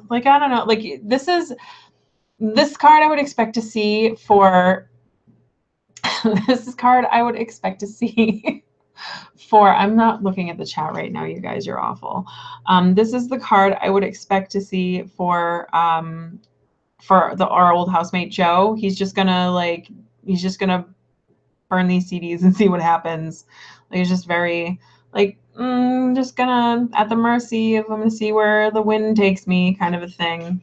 Like, I don't know, like, this card I would expect to see for this card I would expect to see for, I'm not looking at the chat right now, you guys, you're awful. This is the card I would expect to see for our old housemate Joe. He's just gonna burn these CDs and see what happens. Like, it's just very like, just gonna at the mercy of, I'm gonna see where the wind takes me, kind of a thing.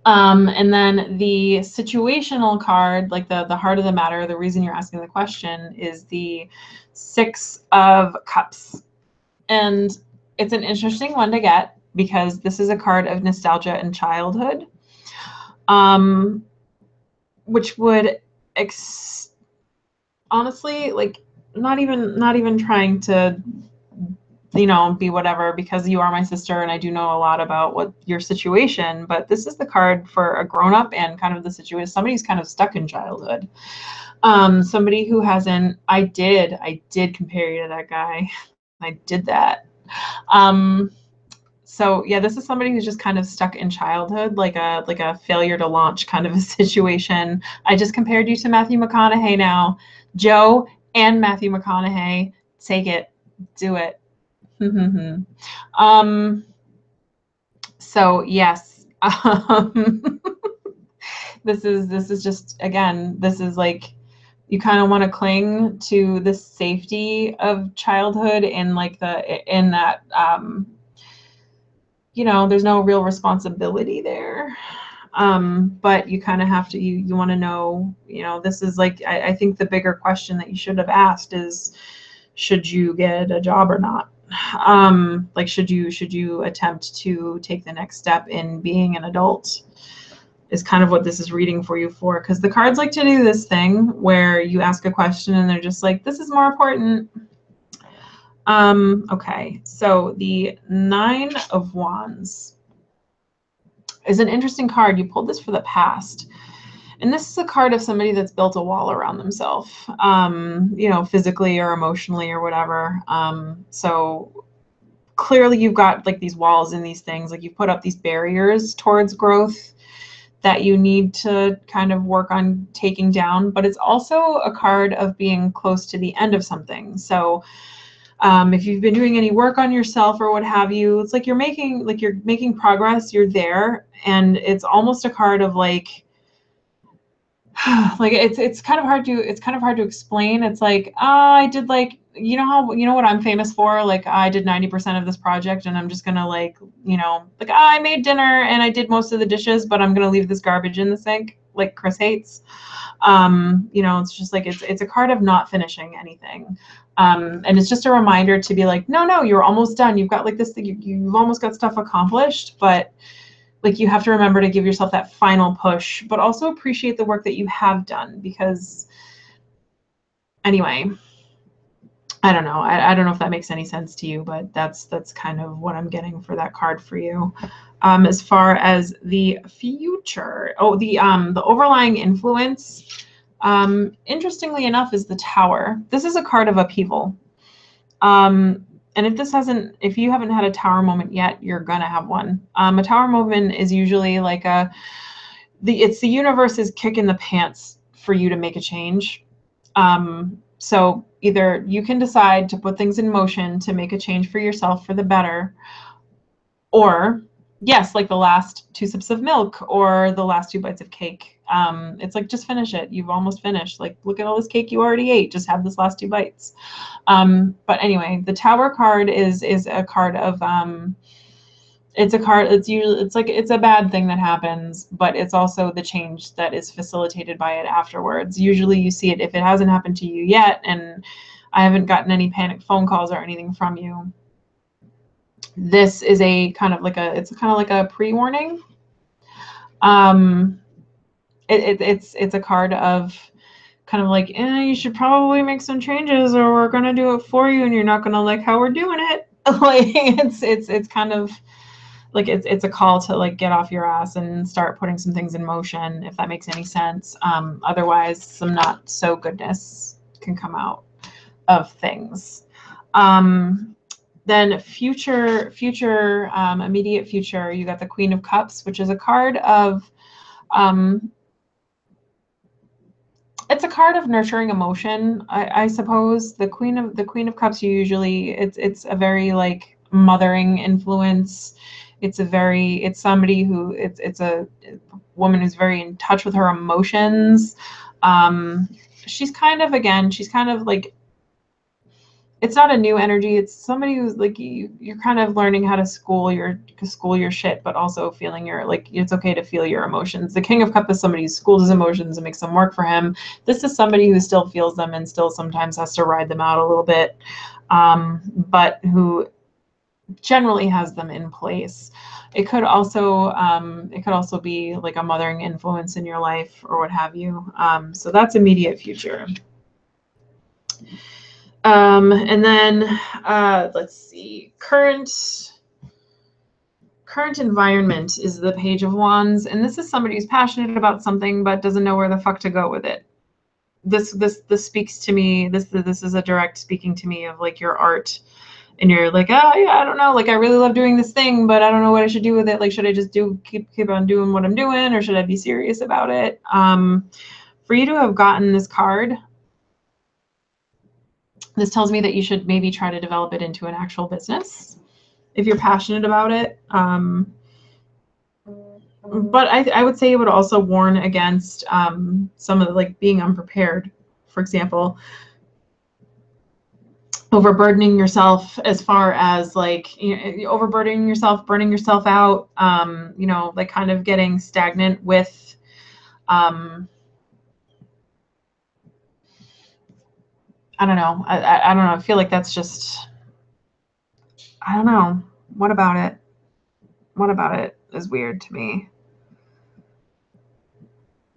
And then the situational card, like the heart of the matter, the reason you're asking the question, is the Six of Cups. And it's an interesting one to get because this is a card of nostalgia and childhood, which would honestly, like, not even trying to, you know, be whatever, because you are my sister and I do know a lot about what your situation, but this is the card for a grown-up and kind of the situation, somebody who's kind of stuck in childhood. Somebody who hasn't, I did compare you to that guy. I did that. So yeah, this is somebody who's just kind of stuck in childhood, like a failure to launch kind of a situation. I just compared you to Matthew McConaughey now. Joe and Matthew McConaughey, take it, do it. So yes, this is just, again, this is like, you kind of want to cling to the safety of childhood in like in that, you know, there's no real responsibility there. But you kind of have to, you want to know, you know, this is like, I think the bigger question that you should have asked is, should you get a job or not? Like, should you attempt to take the next step in being an adult, is kind of what this is reading for you for, because the cards like to do this thing where you ask a question and they're just like, this is more important. Okay, so the Nine of Wands is an interesting card. You pulled this for the past. And this is a card of somebody that's built a wall around themselves, you know, physically or emotionally or whatever. So clearly you've got like these walls and these things, like you put up these barriers towards growth that you need to kind of work on taking down. But it's also a card of being close to the end of something. So if you've been doing any work on yourself or what have you, it's like you're making progress, you're there. And it's almost a card of like, like it's kind of hard to explain. It's like, I did, like, you know what I'm famous for, like, I did 90% of this project and I'm just gonna, like, you know, like, I made dinner and I did most of the dishes, but I'm gonna leave this garbage in the sink, like Chris hates. You know, it's just like, it's a card of not finishing anything. And it's just a reminder to be like, no, you're almost done. You've got like this thing, you've almost got stuff accomplished, but like, you have to remember to give yourself that final push, but also appreciate the work that you have done, because anyway, I don't know. I don't know if that makes any sense to you, but that's kind of what I'm getting for that card for you. As far as the future, the overlying influence, interestingly enough, is the Tower. This is a card of upheaval. And if you haven't had a Tower moment yet, you're gonna have one. A Tower moment is usually like it's the universe's kick in the pants for you to make a change. So either you can decide to put things in motion to make a change for yourself for the better, or yes, like the last 2 sips of milk or the last 2 bites of cake. It's like, just finish it. You've almost finished. Like, look at all this cake you already ate. Just have this last 2 bites. But anyway, the Tower card is a card of, it's a card, it's a bad thing that happens, but it's also the change that is facilitated by it afterwards. Usually you see it if it hasn't happened to you yet, and I haven't gotten any panic phone calls or anything from you. This is a kind of like a pre-warning. It's a card of kind of like, you should probably make some changes, or we're gonna do it for you, and you're not gonna like how we're doing it. Like it's kind of like it's a call to like get off your ass and start putting some things in motion, if that makes any sense. Otherwise, some not so goodness can come out of things. Then future, immediate future, you got the Queen of Cups, which is a card of it's a card of nurturing emotion, I suppose. The Queen of Cups, usually it's a very like mothering influence. It's somebody who it's a woman who's very in touch with her emotions. She's kind of like, it's not a new energy. It's somebody who's like, you're kind of learning how to school your shit, but also feeling it's okay to feel your emotions. The King of Cups is somebody who schooled his emotions and makes them work for him. This is somebody who still feels them and still sometimes has to ride them out a little bit, but who generally has them in place. It could also be like a mothering influence in your life or what have you. So that's immediate future. And then let's see, current environment is the Page of Wands, and this is somebody who's passionate about something but doesn't know where the fuck to go with it. This speaks to me. This is a direct speaking to me of like your art, and you're like, oh yeah, I don't know, like I really love doing this thing, but I don't know what I should do with it. Like, should I just keep on doing what I'm doing, or should I be serious about it? For you to have gotten this card, this tells me that you should maybe try to develop it into an actual business if you're passionate about it. But I would say it would also warn against some of the, like, being unprepared. For example, overburdening yourself as far as like, overburdening yourself, burning yourself out, like kind of getting stagnant with I don't know. I don't know. I feel like that's just, I don't know. What about it? What about it is weird to me?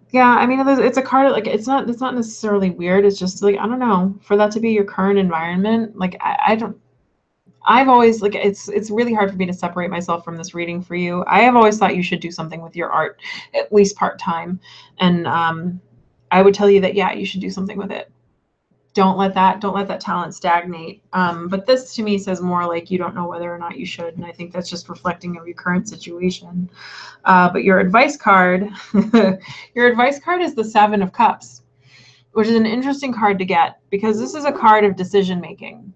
Yeah, I mean, it's a card, like, it's not necessarily weird. It's just like, I don't know, for that to be your current environment, like, I've always, like, it's really hard for me to separate myself from this reading for you. I have always thought you should do something with your art, at least part-time. And I would tell you that, yeah, you should do something with it. Don't let that talent stagnate. But this to me says more like you don't know whether or not you should, and I think that's just reflecting of your current situation. But your advice card, your advice card is the Seven of Cups, which is an interesting card to get because this is a card of decision making.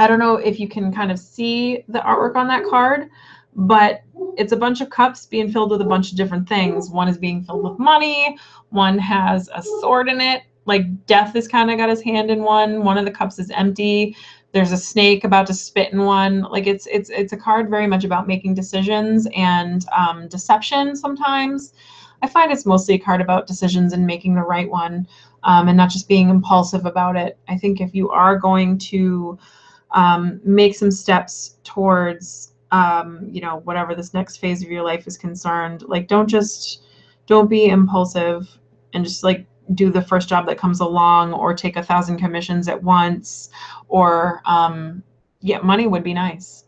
I don't know if you can kind of see the artwork on that card, but it's a bunch of cups being filled with a bunch of different things. One is being filled with money. One has a sword in it. Like, death has kind of got his hand in one. One of the cups is empty. There's a snake about to spit in one. Like, it's a card very much about making decisions and deception sometimes. I find it's mostly a card about decisions and making the right one, and not just being impulsive about it. I think if you are going to make some steps towards, whatever this next phase of your life is concerned, like, don't be impulsive and just like do the first job that comes along, or take 1,000 commissions at once, or money would be nice.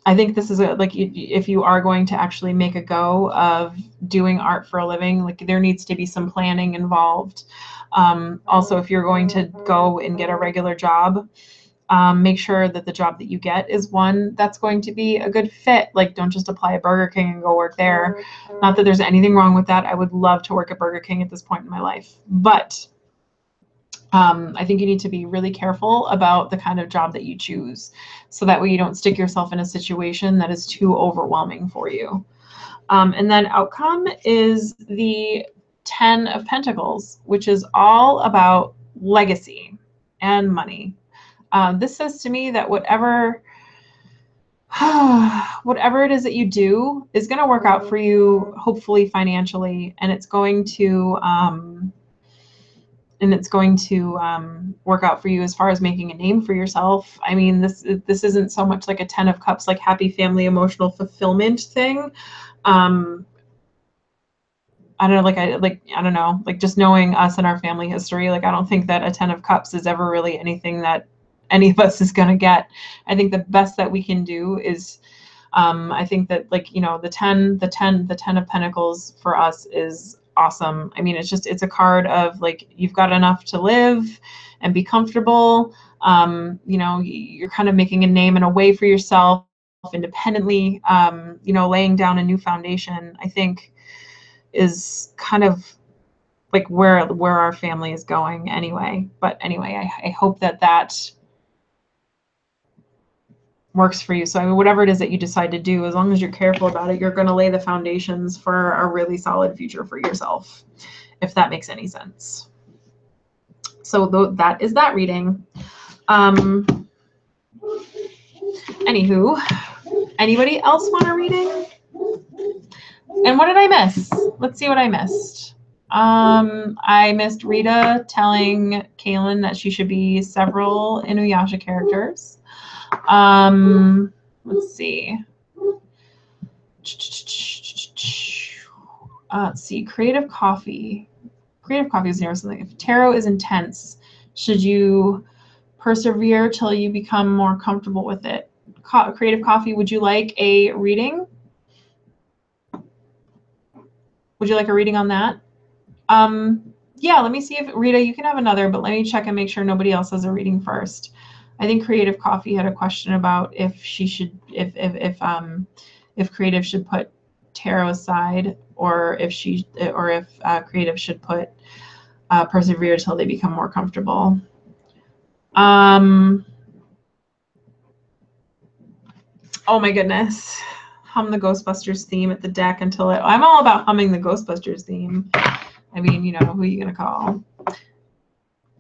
I think this is if you are going to actually make a go of doing art for a living, like, there needs to be some planning involved. Also, if you're going to go and get a regular job, make sure that the job that you get is one that's going to be a good fit. Like, don't just apply at Burger King and go work there. Not that there's anything wrong with that. I would love to work at Burger King at this point in my life. But I think you need to be really careful about the kind of job that you choose, so that way you don't stick yourself in a situation that is too overwhelming for you. And then outcome is the Ten of Pentacles, which is all about legacy and money. This says to me that whatever it is that you do is going to work out for you, hopefully financially, and it's going to work out for you as far as making a name for yourself. I mean, this isn't so much like a Ten of Cups, like happy family, emotional fulfillment thing. I don't know, I don't know, like just knowing us and our family history, like I don't think that a 10 of cups is ever really anything that any of us is going to get. I think the best that we can do is, I think that, like, you know, the 10 of pentacles for us is awesome. I mean, it's a card of like, you've got enough to live and be comfortable. You know, you're kind of making a name and a way for yourself independently, you know, laying down a new foundation, I think is kind of like where our family is going anyway. But anyway, I hope that works for you. So I mean, whatever it is that you decide to do, as long as you're careful about it, you're going to lay the foundations for a really solid future for yourself, if that makes any sense. So that is that reading. Anywho, anybody else want a reading? And what did I miss? Let's see what I missed. I missed Rita telling Kaylin that she should be several Inuyasha characters. Let's see. Let's see. Creative Coffee. Creative Coffee is near something. If tarot is intense, should you persevere till you become more comfortable with it? Creative Coffee, would you like a reading? Would you like a reading on that? Yeah, let me see if Rita, you can have another, but let me check and make sure nobody else has a reading first. I think Creative Coffee had a question about if she should, if Creative should put tarot aside, or if Creative should put persevere till they become more comfortable. Oh my goodness. Hum the Ghostbusters theme at the deck until I'm all about humming the Ghostbusters theme. I mean, you know, who are you going to call?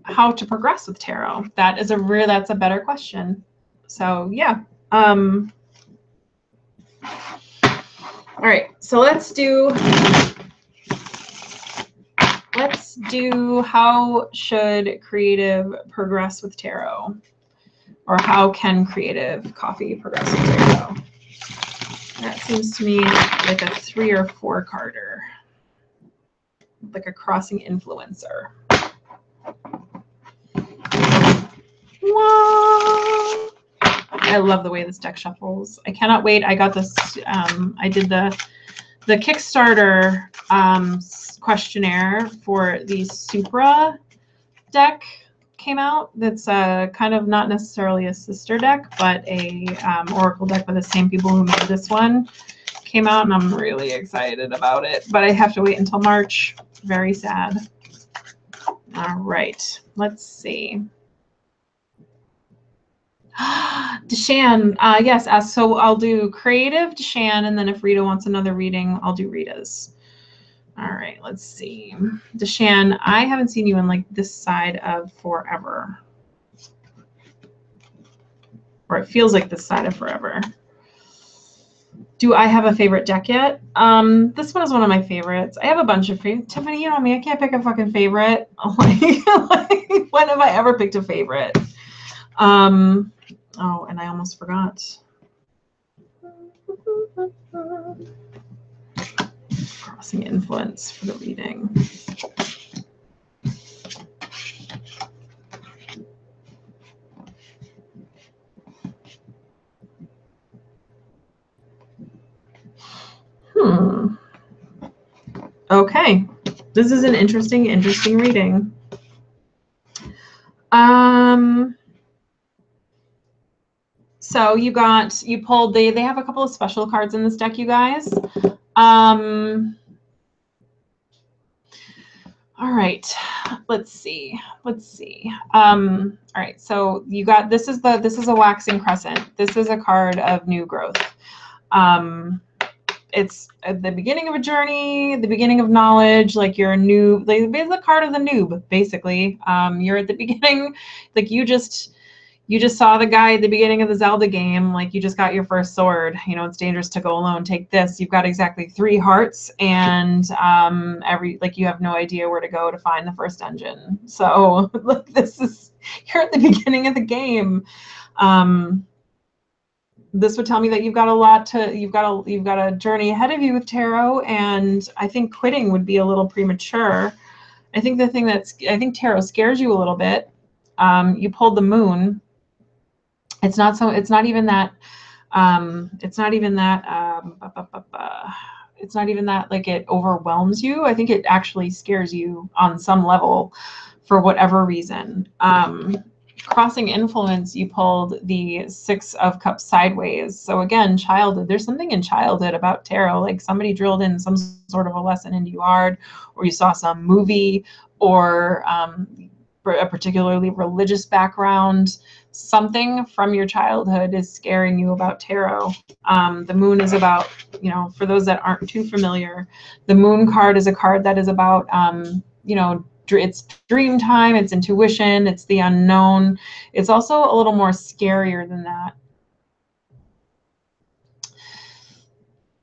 How to progress with tarot? That's a better question. So yeah. All right. So let's do how should Creative progress with tarot? Or how can Creative Coffee progress with tarot? That seems to me like a 3 or 4 carder. Like a crossing influencer. Whoa. I love the way this deck shuffles. I cannot wait. I got this. I did the Kickstarter questionnaire for the Supra deck came out. That's kind of not necessarily a sister deck, but a Oracle deck by the same people who made this one. Came out, and I'm really excited about it. But I have to wait until March. Very sad. All right, let's see. Deshan, yes. So I'll do Creative, Deshan, and then if Rita wants another reading, I'll do Rita's. All right, let's see. Deshan, I haven't seen you in like this side of forever. Or it feels like this side of forever. Do I have a favorite deck yet? This one is one of my favorites. I have a bunch of favorites. Tiffany, you know me, I can't pick a fucking favorite. Like, when have I ever picked a favorite? Oh, and I almost forgot. Crossing influence for the reading. Okay, this is an interesting reading. So you pulled they have a couple of special cards in this deck, you guys. All right, let's see. All right, so you got this is a waxing crescent. This is a card of new growth. It's at the beginning of a journey, the beginning of knowledge, like you're a noob. Like, it's the card of the noob, basically. You're at the beginning, like you just saw the guy at the beginning of the Zelda game, like you just got your first sword. You know, it's dangerous to go alone. Take this. You've got exactly 3 hearts, and you have no idea where to go to find the first engine. So like you're at the beginning of the game. this would tell me that you've got a lot to, you've got a journey ahead of you with tarot, and I think quitting would be a little premature. I think the thing I think tarot scares you a little bit. You pulled the moon. It's not even that like it overwhelms you. I think it actually scares you on some level for whatever reason. Crossing influence, you pulled the Six of Cups sideways. So again, childhood. There's something in childhood about tarot, like somebody drilled in some sort of a lesson into you hard, or you saw some movie, or a particularly religious background. Something from your childhood is scaring you about tarot. The moon is about, for those that aren't too familiar, the moon card is a card that is about, it's dream time, it's intuition, it's the unknown. It's also a little more scarier than that.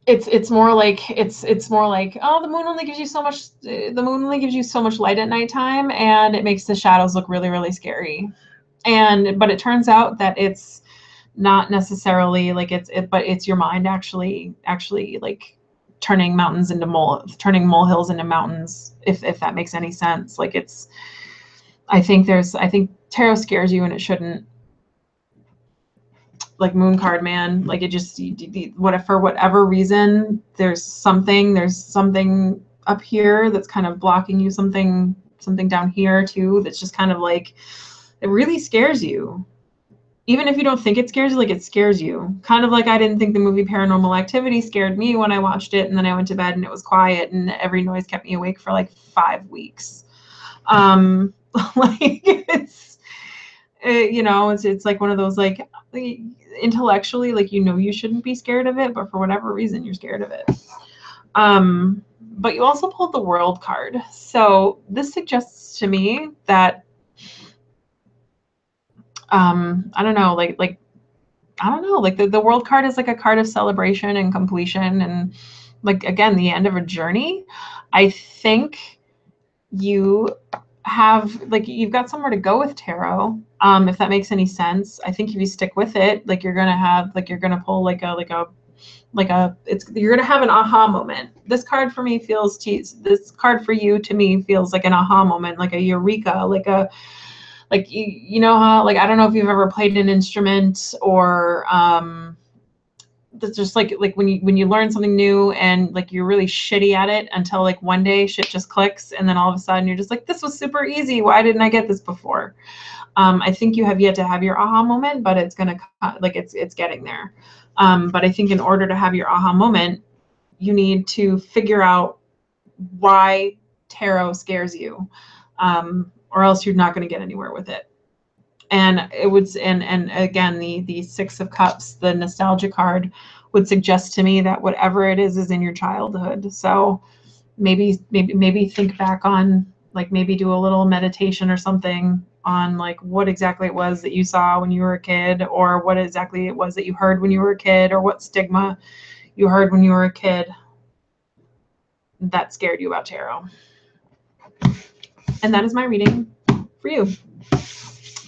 It's more like, oh, the moon only gives you so much light at nighttime, and it makes the shadows look really, really scary. But it turns out that it's not necessarily like but it's your mind actually like turning molehills into mountains, if that makes any sense. Like I think tarot scares you, and it shouldn't. Like moon card, man, like it just, for whatever reason, there's something up here that's kind of blocking you, something down here too, that's just kind of like, it really scares you. Even if you don't think it scares you, like it scares you. Kind of like I didn't think the movie Paranormal Activity scared me when I watched it, and then I went to bed and it was quiet and every noise kept me awake for like 5 weeks. Like it's like one of those, like, intellectually, like, you shouldn't be scared of it, but for whatever reason you're scared of it. But you also pulled the World card. So this suggests to me that I don't know, like the World card is like a card of celebration and completion, and like, again, the end of a journey. I think you have, like, you've got somewhere to go with tarot, if that makes any sense. I think if you stick with it, like, you're gonna pull you're gonna have an aha moment. This card for me this card for you, to me, feels like an aha moment, like a eureka, like you know how, like, I don't know if you've ever played an instrument, or that's just like when you learn something new and like you're really shitty at it until like one day shit just clicks, and then all of a sudden you're just like, this was super easy, why didn't I get this before? I think you have yet to have your aha moment, but it's gonna, like, it's getting there. But I think in order to have your aha moment, you need to figure out why tarot scares you, or else you're not going to get anywhere with it. And it would, and again, the Six of Cups, the nostalgia card, would suggest to me that whatever it is in your childhood. So maybe think back on, like, maybe do a little meditation or something on, like, what exactly it was that you saw when you were a kid, or what exactly it was that you heard when you were a kid, or what stigma you heard when you were a kid that scared you about tarot. And that is my reading for you.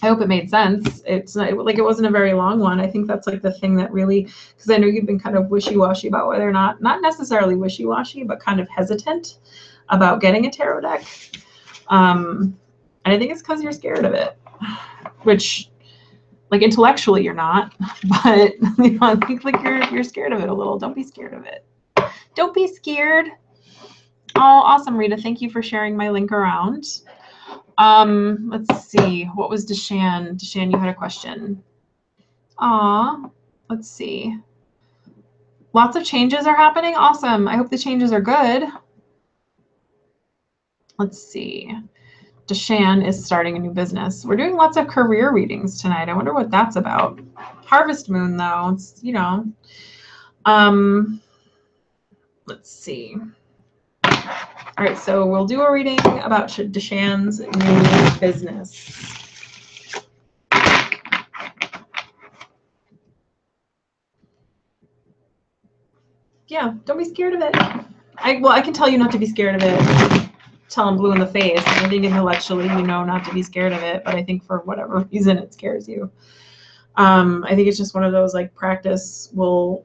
I hope it made sense. It's not, like, it wasn't a very long one. I think that's like the thing that really, because I know you've been kind of wishy-washy about whether or not necessarily wishy-washy, but kind of hesitant about getting a tarot deck. And I think it's because you're scared of it, which, like, intellectually you're not, but I think, like, you're scared of it a little. Don't be scared of it. Don't be scared. Oh, awesome, Rita. Thank you for sharing my link around. Let's see. What was Deshan? Deshan, you had a question. Aw, let's see. Lots of changes are happening. Awesome. I hope the changes are good. Let's see. Deshan is starting a new business. We're doing lots of career readings tonight. I wonder what that's about. Harvest Moon, though. It's, let's see. All right, so we'll do a reading about Deshan's new business. Yeah, don't be scared of it. I can tell you not to be scared of it. Tell them blue in the face. I think intellectually you know not to be scared of it, but I think for whatever reason it scares you. I think it's just one of those, like, practice will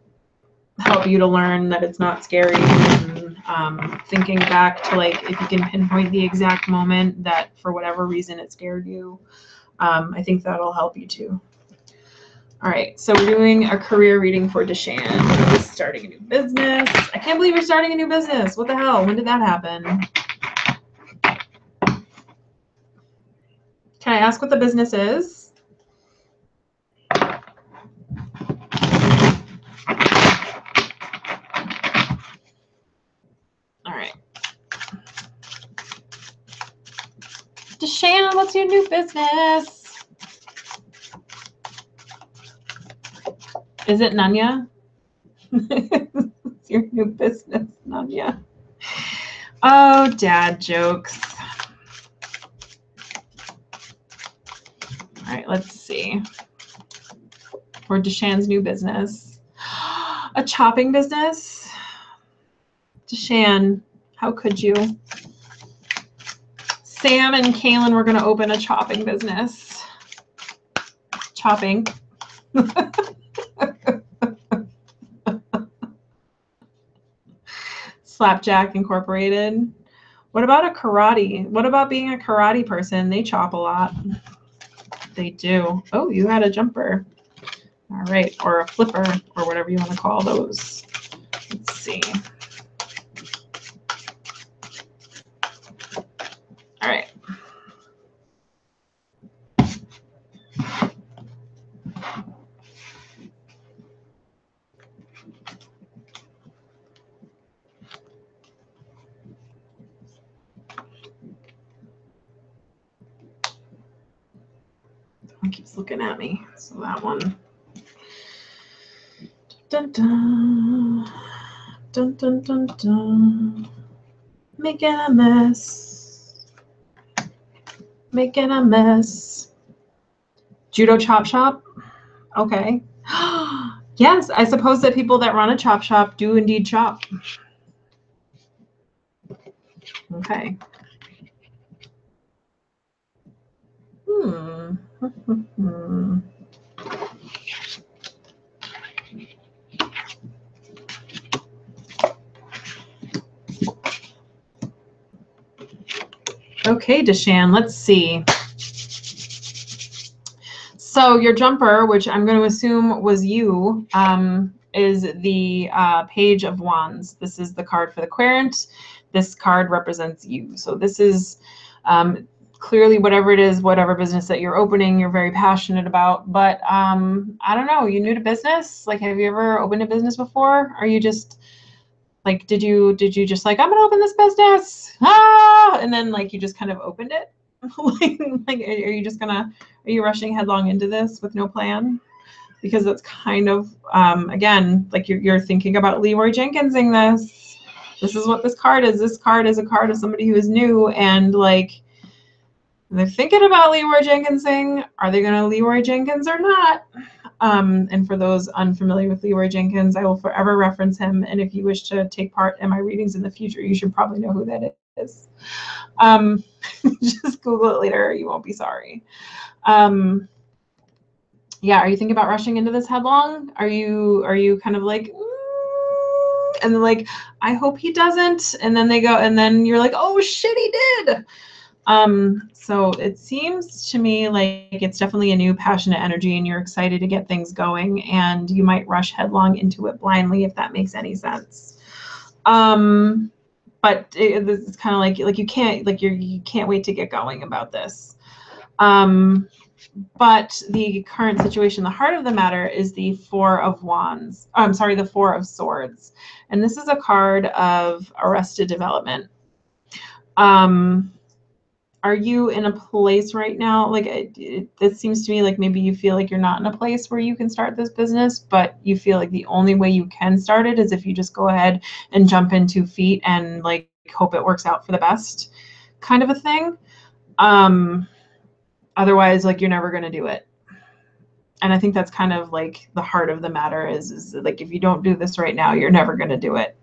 help you to learn that it's not scary. And thinking back to, like, if you can pinpoint the exact moment that for whatever reason it scared you, I think that'll help you too. All right, so we're doing a career reading for Deshan, who's starting a new business. I can't believe you're starting a new business. What the hell? When did that happen? Can I ask what the business is? All right. Deshan, what's your new business? Is it Nanya? It's your new business, Nanya. Oh, dad jokes. All right, let's see. For Deshan's new business. A chopping business? Deshan, how could you? Sam and Kaylin were going to open a chopping business. Chopping. Slapjack Incorporated. What about a karate? What about being a karate person? They chop a lot. They do. Oh, you had a jumper. All right, or a flipper, or whatever you want to call those. Let's see. All right. It keeps looking at me. So that one. Dun dun dun dun dun dun. Making a mess. Making a mess. Judo chop shop. Okay. Yes, I suppose that people that run a chop shop do indeed chop. Okay. Okay, Deshan, let's see. So your jumper, which I'm going to assume was you, is the Page of Wands. This is the card for the querent. This card represents you. So this is clearly whatever it is, whatever business that you're opening, you're very passionate about. But I don't know, you new to business? Like, have you ever opened a business before? Are you just like, did you just like, I'm gonna open this business, and then like you just kind of opened it? like, are you just gonna, are you rushing headlong into this with no plan? Because that's kind of, again, like you're thinking about Leroy Jenkinsing this. This is what this card is. This card is a card of somebody who is new, and like they're thinking about Leroy Jenkinsing. Are they gonna Leroy Jenkins or not? And for those unfamiliar with Leroy Jenkins, I will forever reference him. And if you wish to take part in my readings in the future, you should probably know who that is. Just Google it later. You won't be sorry. Yeah, are you thinking about rushing into this headlong? Are you kind of like, and then like, I hope he doesn't. And then they go, and then you're like, oh shit, he did. So it seems to me like it's definitely a new passionate energy, and you're excited to get things going, and you might rush headlong into it blindly, if that makes any sense. But it's kind of like you can't, like you can't wait to get going about this. But the current situation, the heart of the matter, is the Four of Wands. Oh, I'm sorry, the Four of Swords. And this is a card of arrested development. Are you in a place right now? Like, it seems to me like maybe you feel like you're not in a place where you can start this business, but you feel like the only way you can start it is if you just go ahead and jump in 2 feet and like hope it works out for the best, kind of a thing. Otherwise, like, you're never going to do it. And I think that's kind of like the heart of the matter is like, if you don't do this right now, you're never going to do it.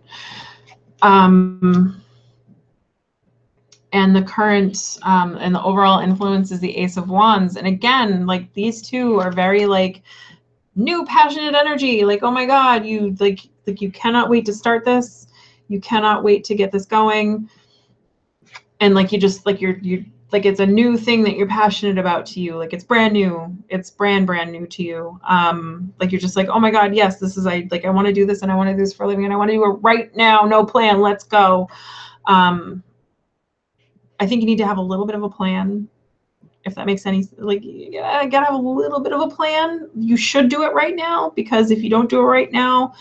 and the current and the overall influence is the Ace of Wands. And again, like these two are very like new passionate energy. Like, oh my God, you like you cannot wait to start this. You cannot wait to get this going. And like you just like you're like it's a new thing that you're passionate about to you. Like it's brand new. It's brand new to you. Like you're just like, oh my God, yes, this is I want to do this and I want to do this for a living and I want to do it right now. No plan. Let's go. I think you need to have a little bit of a plan, if that makes any like you gotta have a little bit of a plan. You should do it right now, because if you don't do it right now,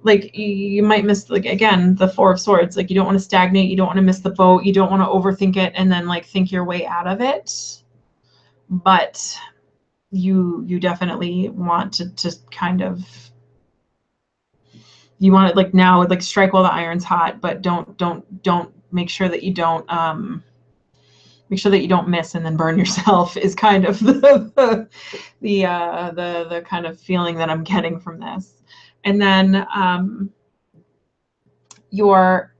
like you might miss, like again, the Four of Swords. Like you don't want to stagnate, you don't want to miss the boat, you don't want to overthink it and then like think your way out of it. But you definitely want to kind of, you want to like now like strike while the iron's hot, but don't make sure that you don't make sure that you don't miss and then burn yourself is kind of the kind of feeling that I'm getting from this. And then your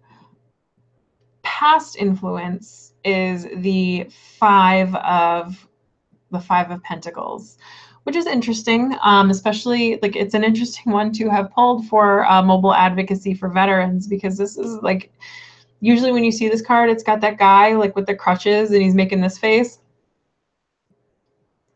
past influence is the Five of Pentacles, which is interesting, especially like it's an interesting one to have pulled for mobile advocacy for veterans, because this is like, usually when you see this card, it's got that guy like with the crutches and he's making this face.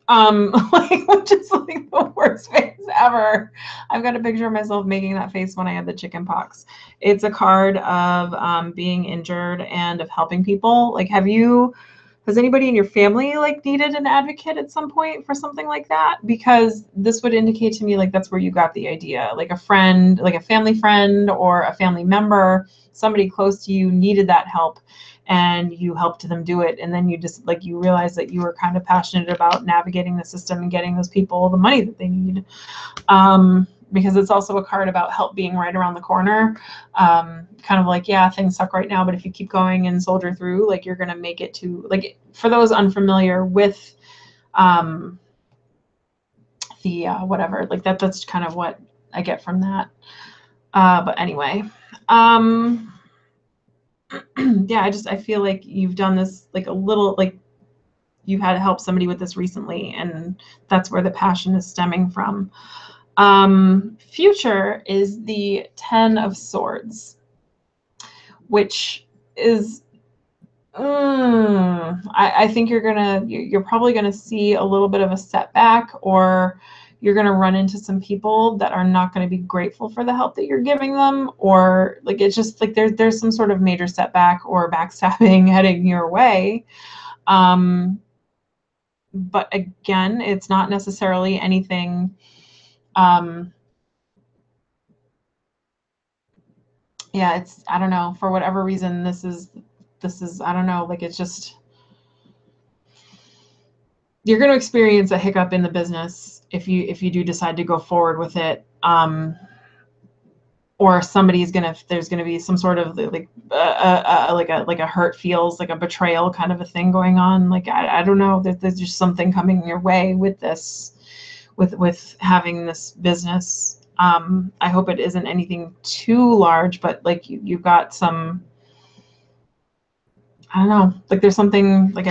Like, which is like the worst face ever. I've got a picture of myself making that face when I had the chicken pox. It's a card of being injured and of helping people. Like, has anybody in your family like needed an advocate at some point for something like that? Because this would indicate to me like that's where you got the idea. Like a friend, like a family friend or a family member, somebody close to you needed that help and you helped them do it. And then you just like, you realize that you were kind of passionate about navigating the system and getting those people the money that they need. Because it's also a card about help being right around the corner. Kind of like, yeah, things suck right now, but if you keep going and soldier through, like you're going to make it to, like, for those unfamiliar with the whatever, like that's kind of what I get from that. But anyway, yeah, I feel like you've done this like a little, like you've had to help somebody with this recently, and that's where the passion is stemming from. Future is the Ten of Swords, which is, I think you're probably gonna see a little bit of a setback, or you're gonna run into some people that are not gonna be grateful for the help that you're giving them, or like it's just like there's some sort of major setback or backstabbing heading your way. But again, it's not necessarily anything. Yeah, it's, I don't know, for whatever reason, this is, I don't know, like it's just, you're going to experience a hiccup in the business if you do decide to go forward with it. Or there's gonna be some sort of like a hurt feels, like a betrayal kind of a thing going on. Like I don't know, there's just something coming your way with this, with having this business. I hope it isn't anything too large, but like you've got some, I don't know, like there's something like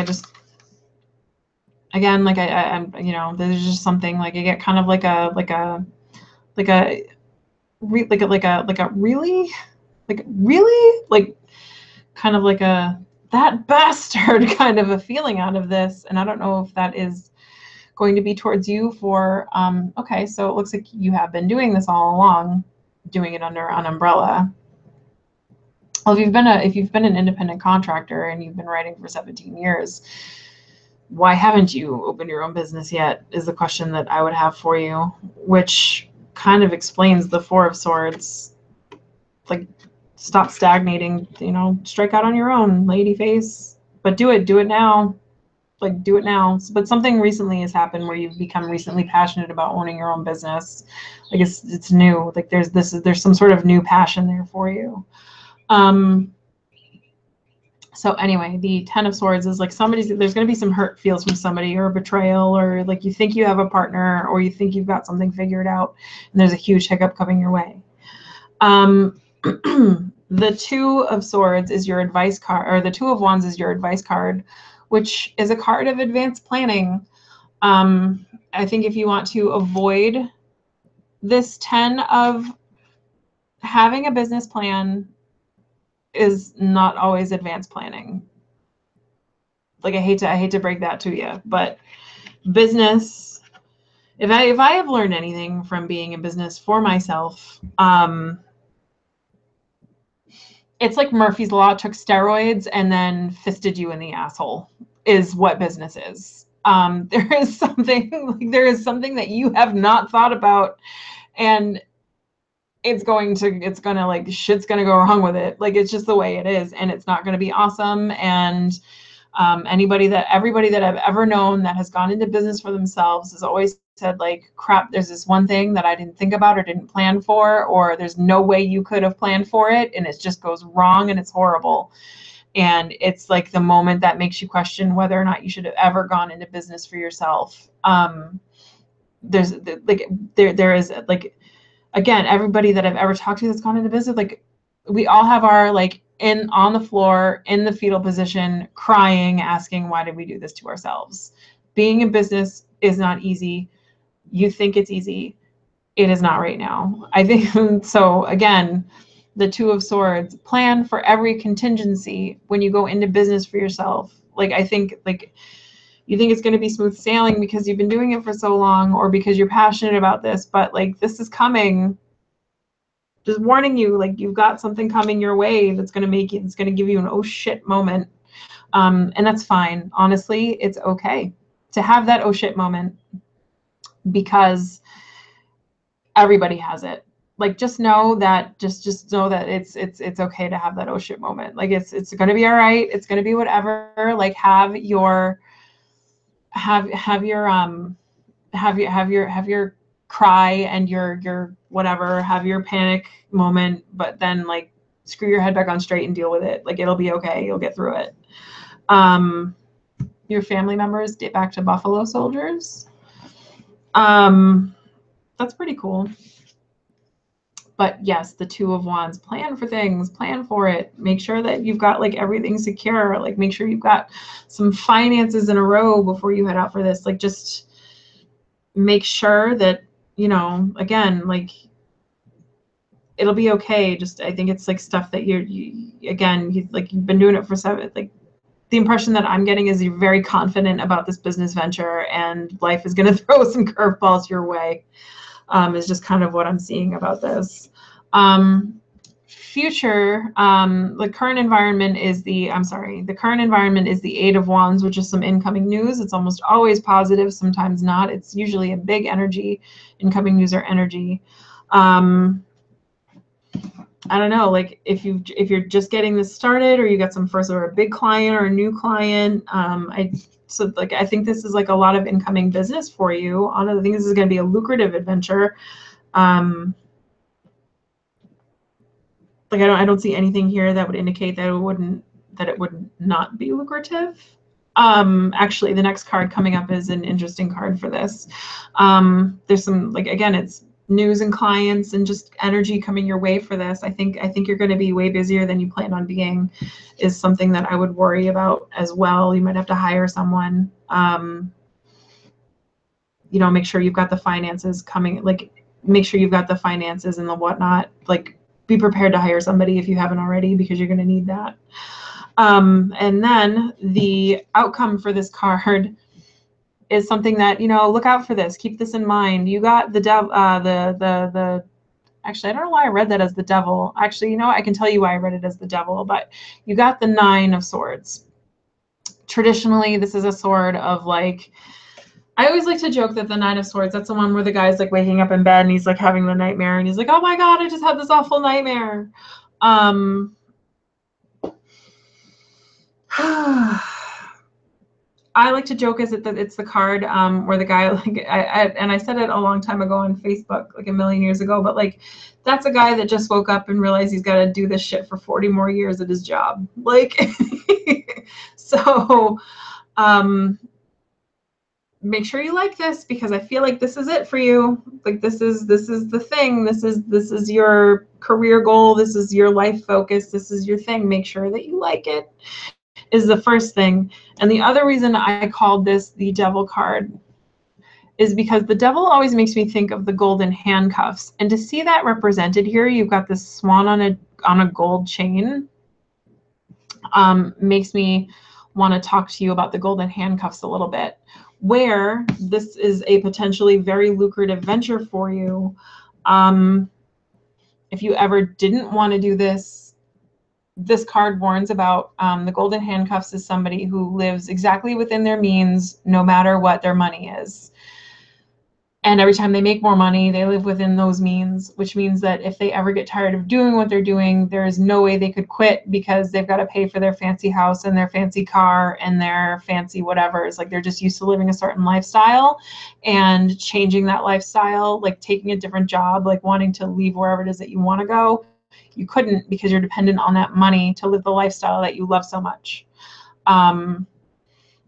again, like I'm, you know, there's just something like I get kind of like a really like kind of like that bastard kind of a feeling out of this. And I don't know if that is going to be towards you for, okay, so it looks like you have been doing this all along, doing it under an umbrella. Well, if you've been an independent contractor and you've been writing for 17 years, why haven't you opened your own business yet is the question that I would have for you, which kind of explains the Four of Swords. Like, stop stagnating, you know, strike out on your own, lady face, but do it now. Like, do it now. But something recently has happened where you've become recently passionate about owning your own business. Like it's new. Like there's some sort of new passion there for you. So anyway, the Ten of Swords is like there's going to be some hurt feels from somebody, or a betrayal, or like you think you have a partner, or you think you've got something figured out, and there's a huge hiccup coming your way. The Two of Swords is your advice card, or the Two of Wands is your advice card, which is a card of advanced planning. I think if you want to avoid this 10 of having a business plan is not always advanced planning. Like I hate to break that to you, but business, if I have learned anything from being in business for myself, it's like Murphy's Law took steroids and then fisted you in the asshole is what business is. There is something that you have not thought about, and it's gonna like shit's gonna go wrong with it. Like it's just the way it is, and it's not gonna be awesome. And everybody that I've ever known that has gone into business for themselves has always said like, crap, there's this one thing that I didn't think about or didn't plan for, or there's no way you could have planned for it, and it just goes wrong and it's horrible. And it's like the moment that makes you question whether or not you should have ever gone into business for yourself. There is like, again, everybody that I've ever talked to that's gone into business, like we all have our like on the floor in the fetal position, crying, asking, why did we do this to ourselves? Being in business is not easy. You think it's easy. It is not right now. I think so. Again, the Two of Swords, plan for every contingency when you go into business for yourself. Like I think like you think it's going to be smooth sailing because you've been doing it for so long, or because you're passionate about this, but like this is coming. Just warning you, like you've got something coming your way that's going to give you an oh shit moment. And that's fine. Honestly, it's okay to have that oh shit moment, because everybody has it. Like just know that just know that it's okay to have that oh shit moment. Like it's going to be all right. It's going to be whatever. Like have your cry and your whatever, have your panic moment, but then like screw your head back on straight and deal with it. Like it'll be okay. You'll get through it. Your family members date back to Buffalo Soldiers. That's pretty cool. But yes, the Two of Wands, plan for things, plan for it. Make sure that you've got like everything secure. Like make sure you've got some finances in a row before you head out for this. Like just make sure that, you know, again, like it'll be okay. Just, I think it's like stuff that you've been doing it for like the impression that I'm getting is you're very confident about this business venture, and life is going to throw some curveballs your way. Is just kind of what I'm seeing about this. Future, the current environment is the Eight of Wands, which is some incoming news. It's almost always positive, sometimes not. It's usually a big energy, incoming news or energy. I don't know, like if you're just getting this started, or you got some first, or a big client or a new client, I think this is like a lot of incoming business for you. I think this is going to be a lucrative adventure. Like I don't see anything here that would indicate that it would not be lucrative. Actually, the next card coming up is an interesting card for this. There's some, like, again, it's news and clients and just energy coming your way for this. I think you're going to be way busier than you plan on being, is something that I would worry about as well. You might have to hire someone. You know, make sure you've got the finances coming, like make sure you've got the finances and the whatnot. Like be prepared to hire somebody if you haven't already, because you're going to need that. And then the outcome for this card is something that, you know, look out for this. Keep this in mind. You got the devil, actually, I don't know why I read that as the devil. Actually, you know, I can tell you why I read it as the devil, but you got the Nine of Swords. Traditionally, this is a sword of like, I always like to joke that the Nine of Swords, that's the one where the guy's like waking up in bed and he's like having the nightmare and he's like, oh my God, I just had this awful nightmare. I like to joke is that it's the card where the guy, like, I said it a long time ago on Facebook, like a million years ago, but like that's a guy that just woke up and realized he's got to do this shit for 40 more years at his job. Like, so make sure you like this, because I feel like this is it for you. Like this is the thing. This is your career goal. This is your life focus. This is your thing. Make sure that you like it is the first thing. And the other reason I called this the devil card is because the devil always makes me think of the golden handcuffs. And to see that represented here, you've got this swan on a gold chain, makes me want to talk to you about the golden handcuffs a little bit, where this is a potentially very lucrative venture for you. If you ever didn't want to do this, this card warns about the golden handcuffs is somebody who lives exactly within their means, no matter what their money is. And every time they make more money, they live within those means, which means that if they ever get tired of doing what they're doing, there is no way they could quit, because they've got to pay for their fancy house and their fancy car and their fancy whatever. It's like they're just used to living a certain lifestyle, and changing that lifestyle, like taking a different job, like wanting to leave wherever it is that you want to go, you couldn't, because you're dependent on that money to live the lifestyle that you love so much.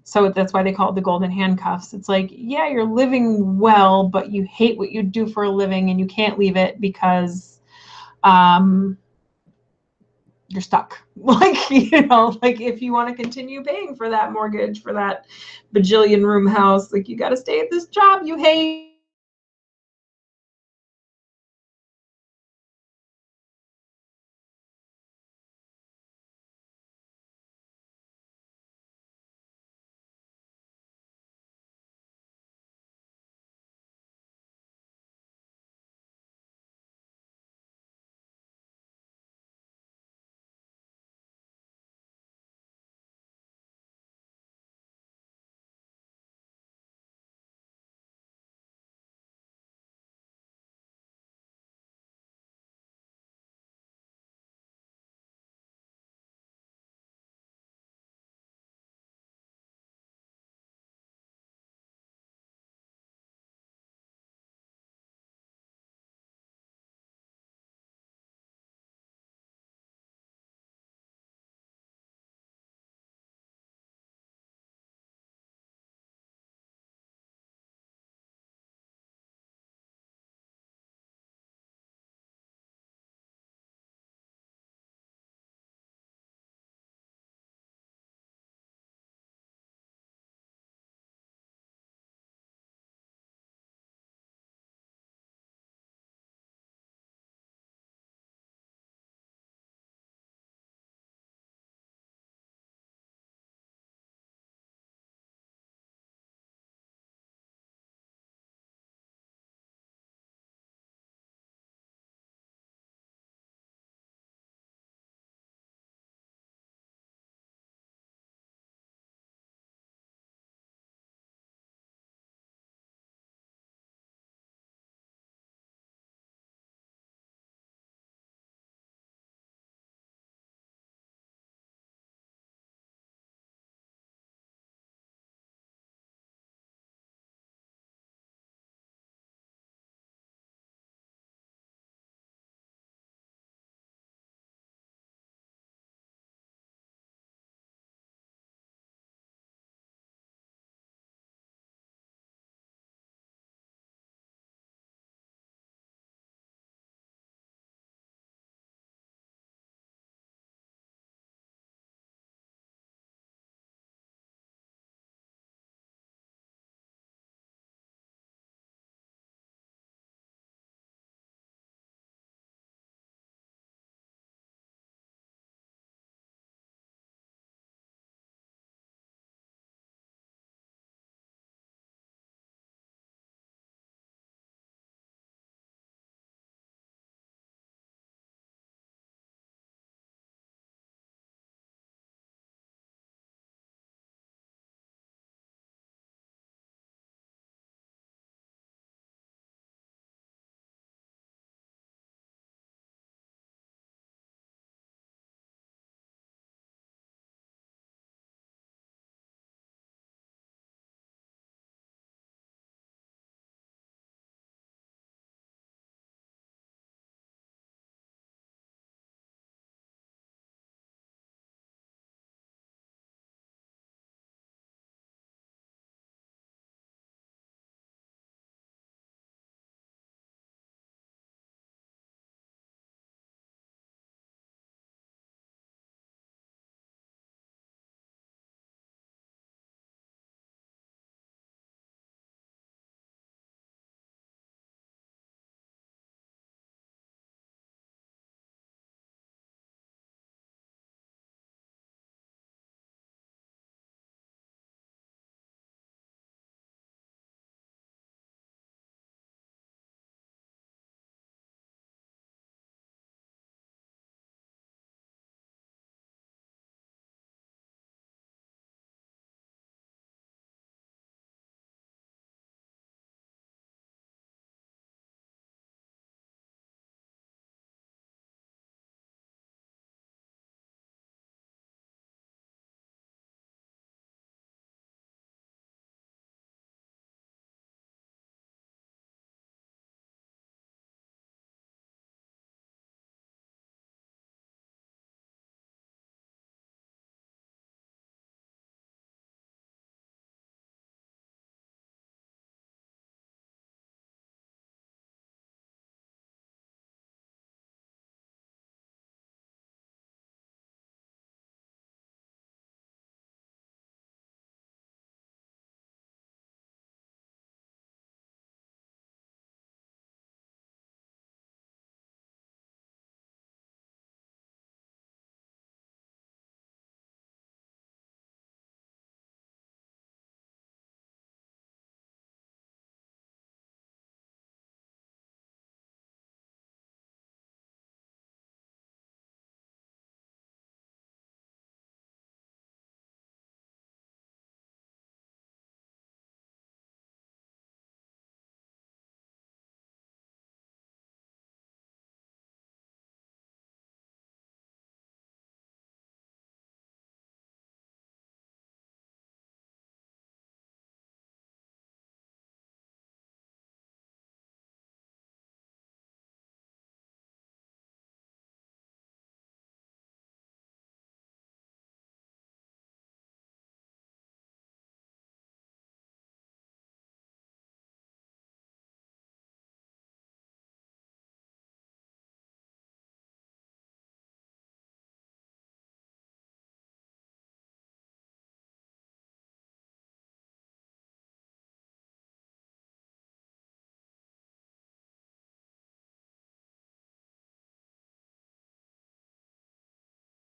So that's why they call it the golden handcuffs. It's like, yeah, you're living well, but you hate what you do for a living, and you can't leave it because you're stuck. Like, like if you want to continue paying for that mortgage, for that bajillion room house, like you got to stay at this job you hate.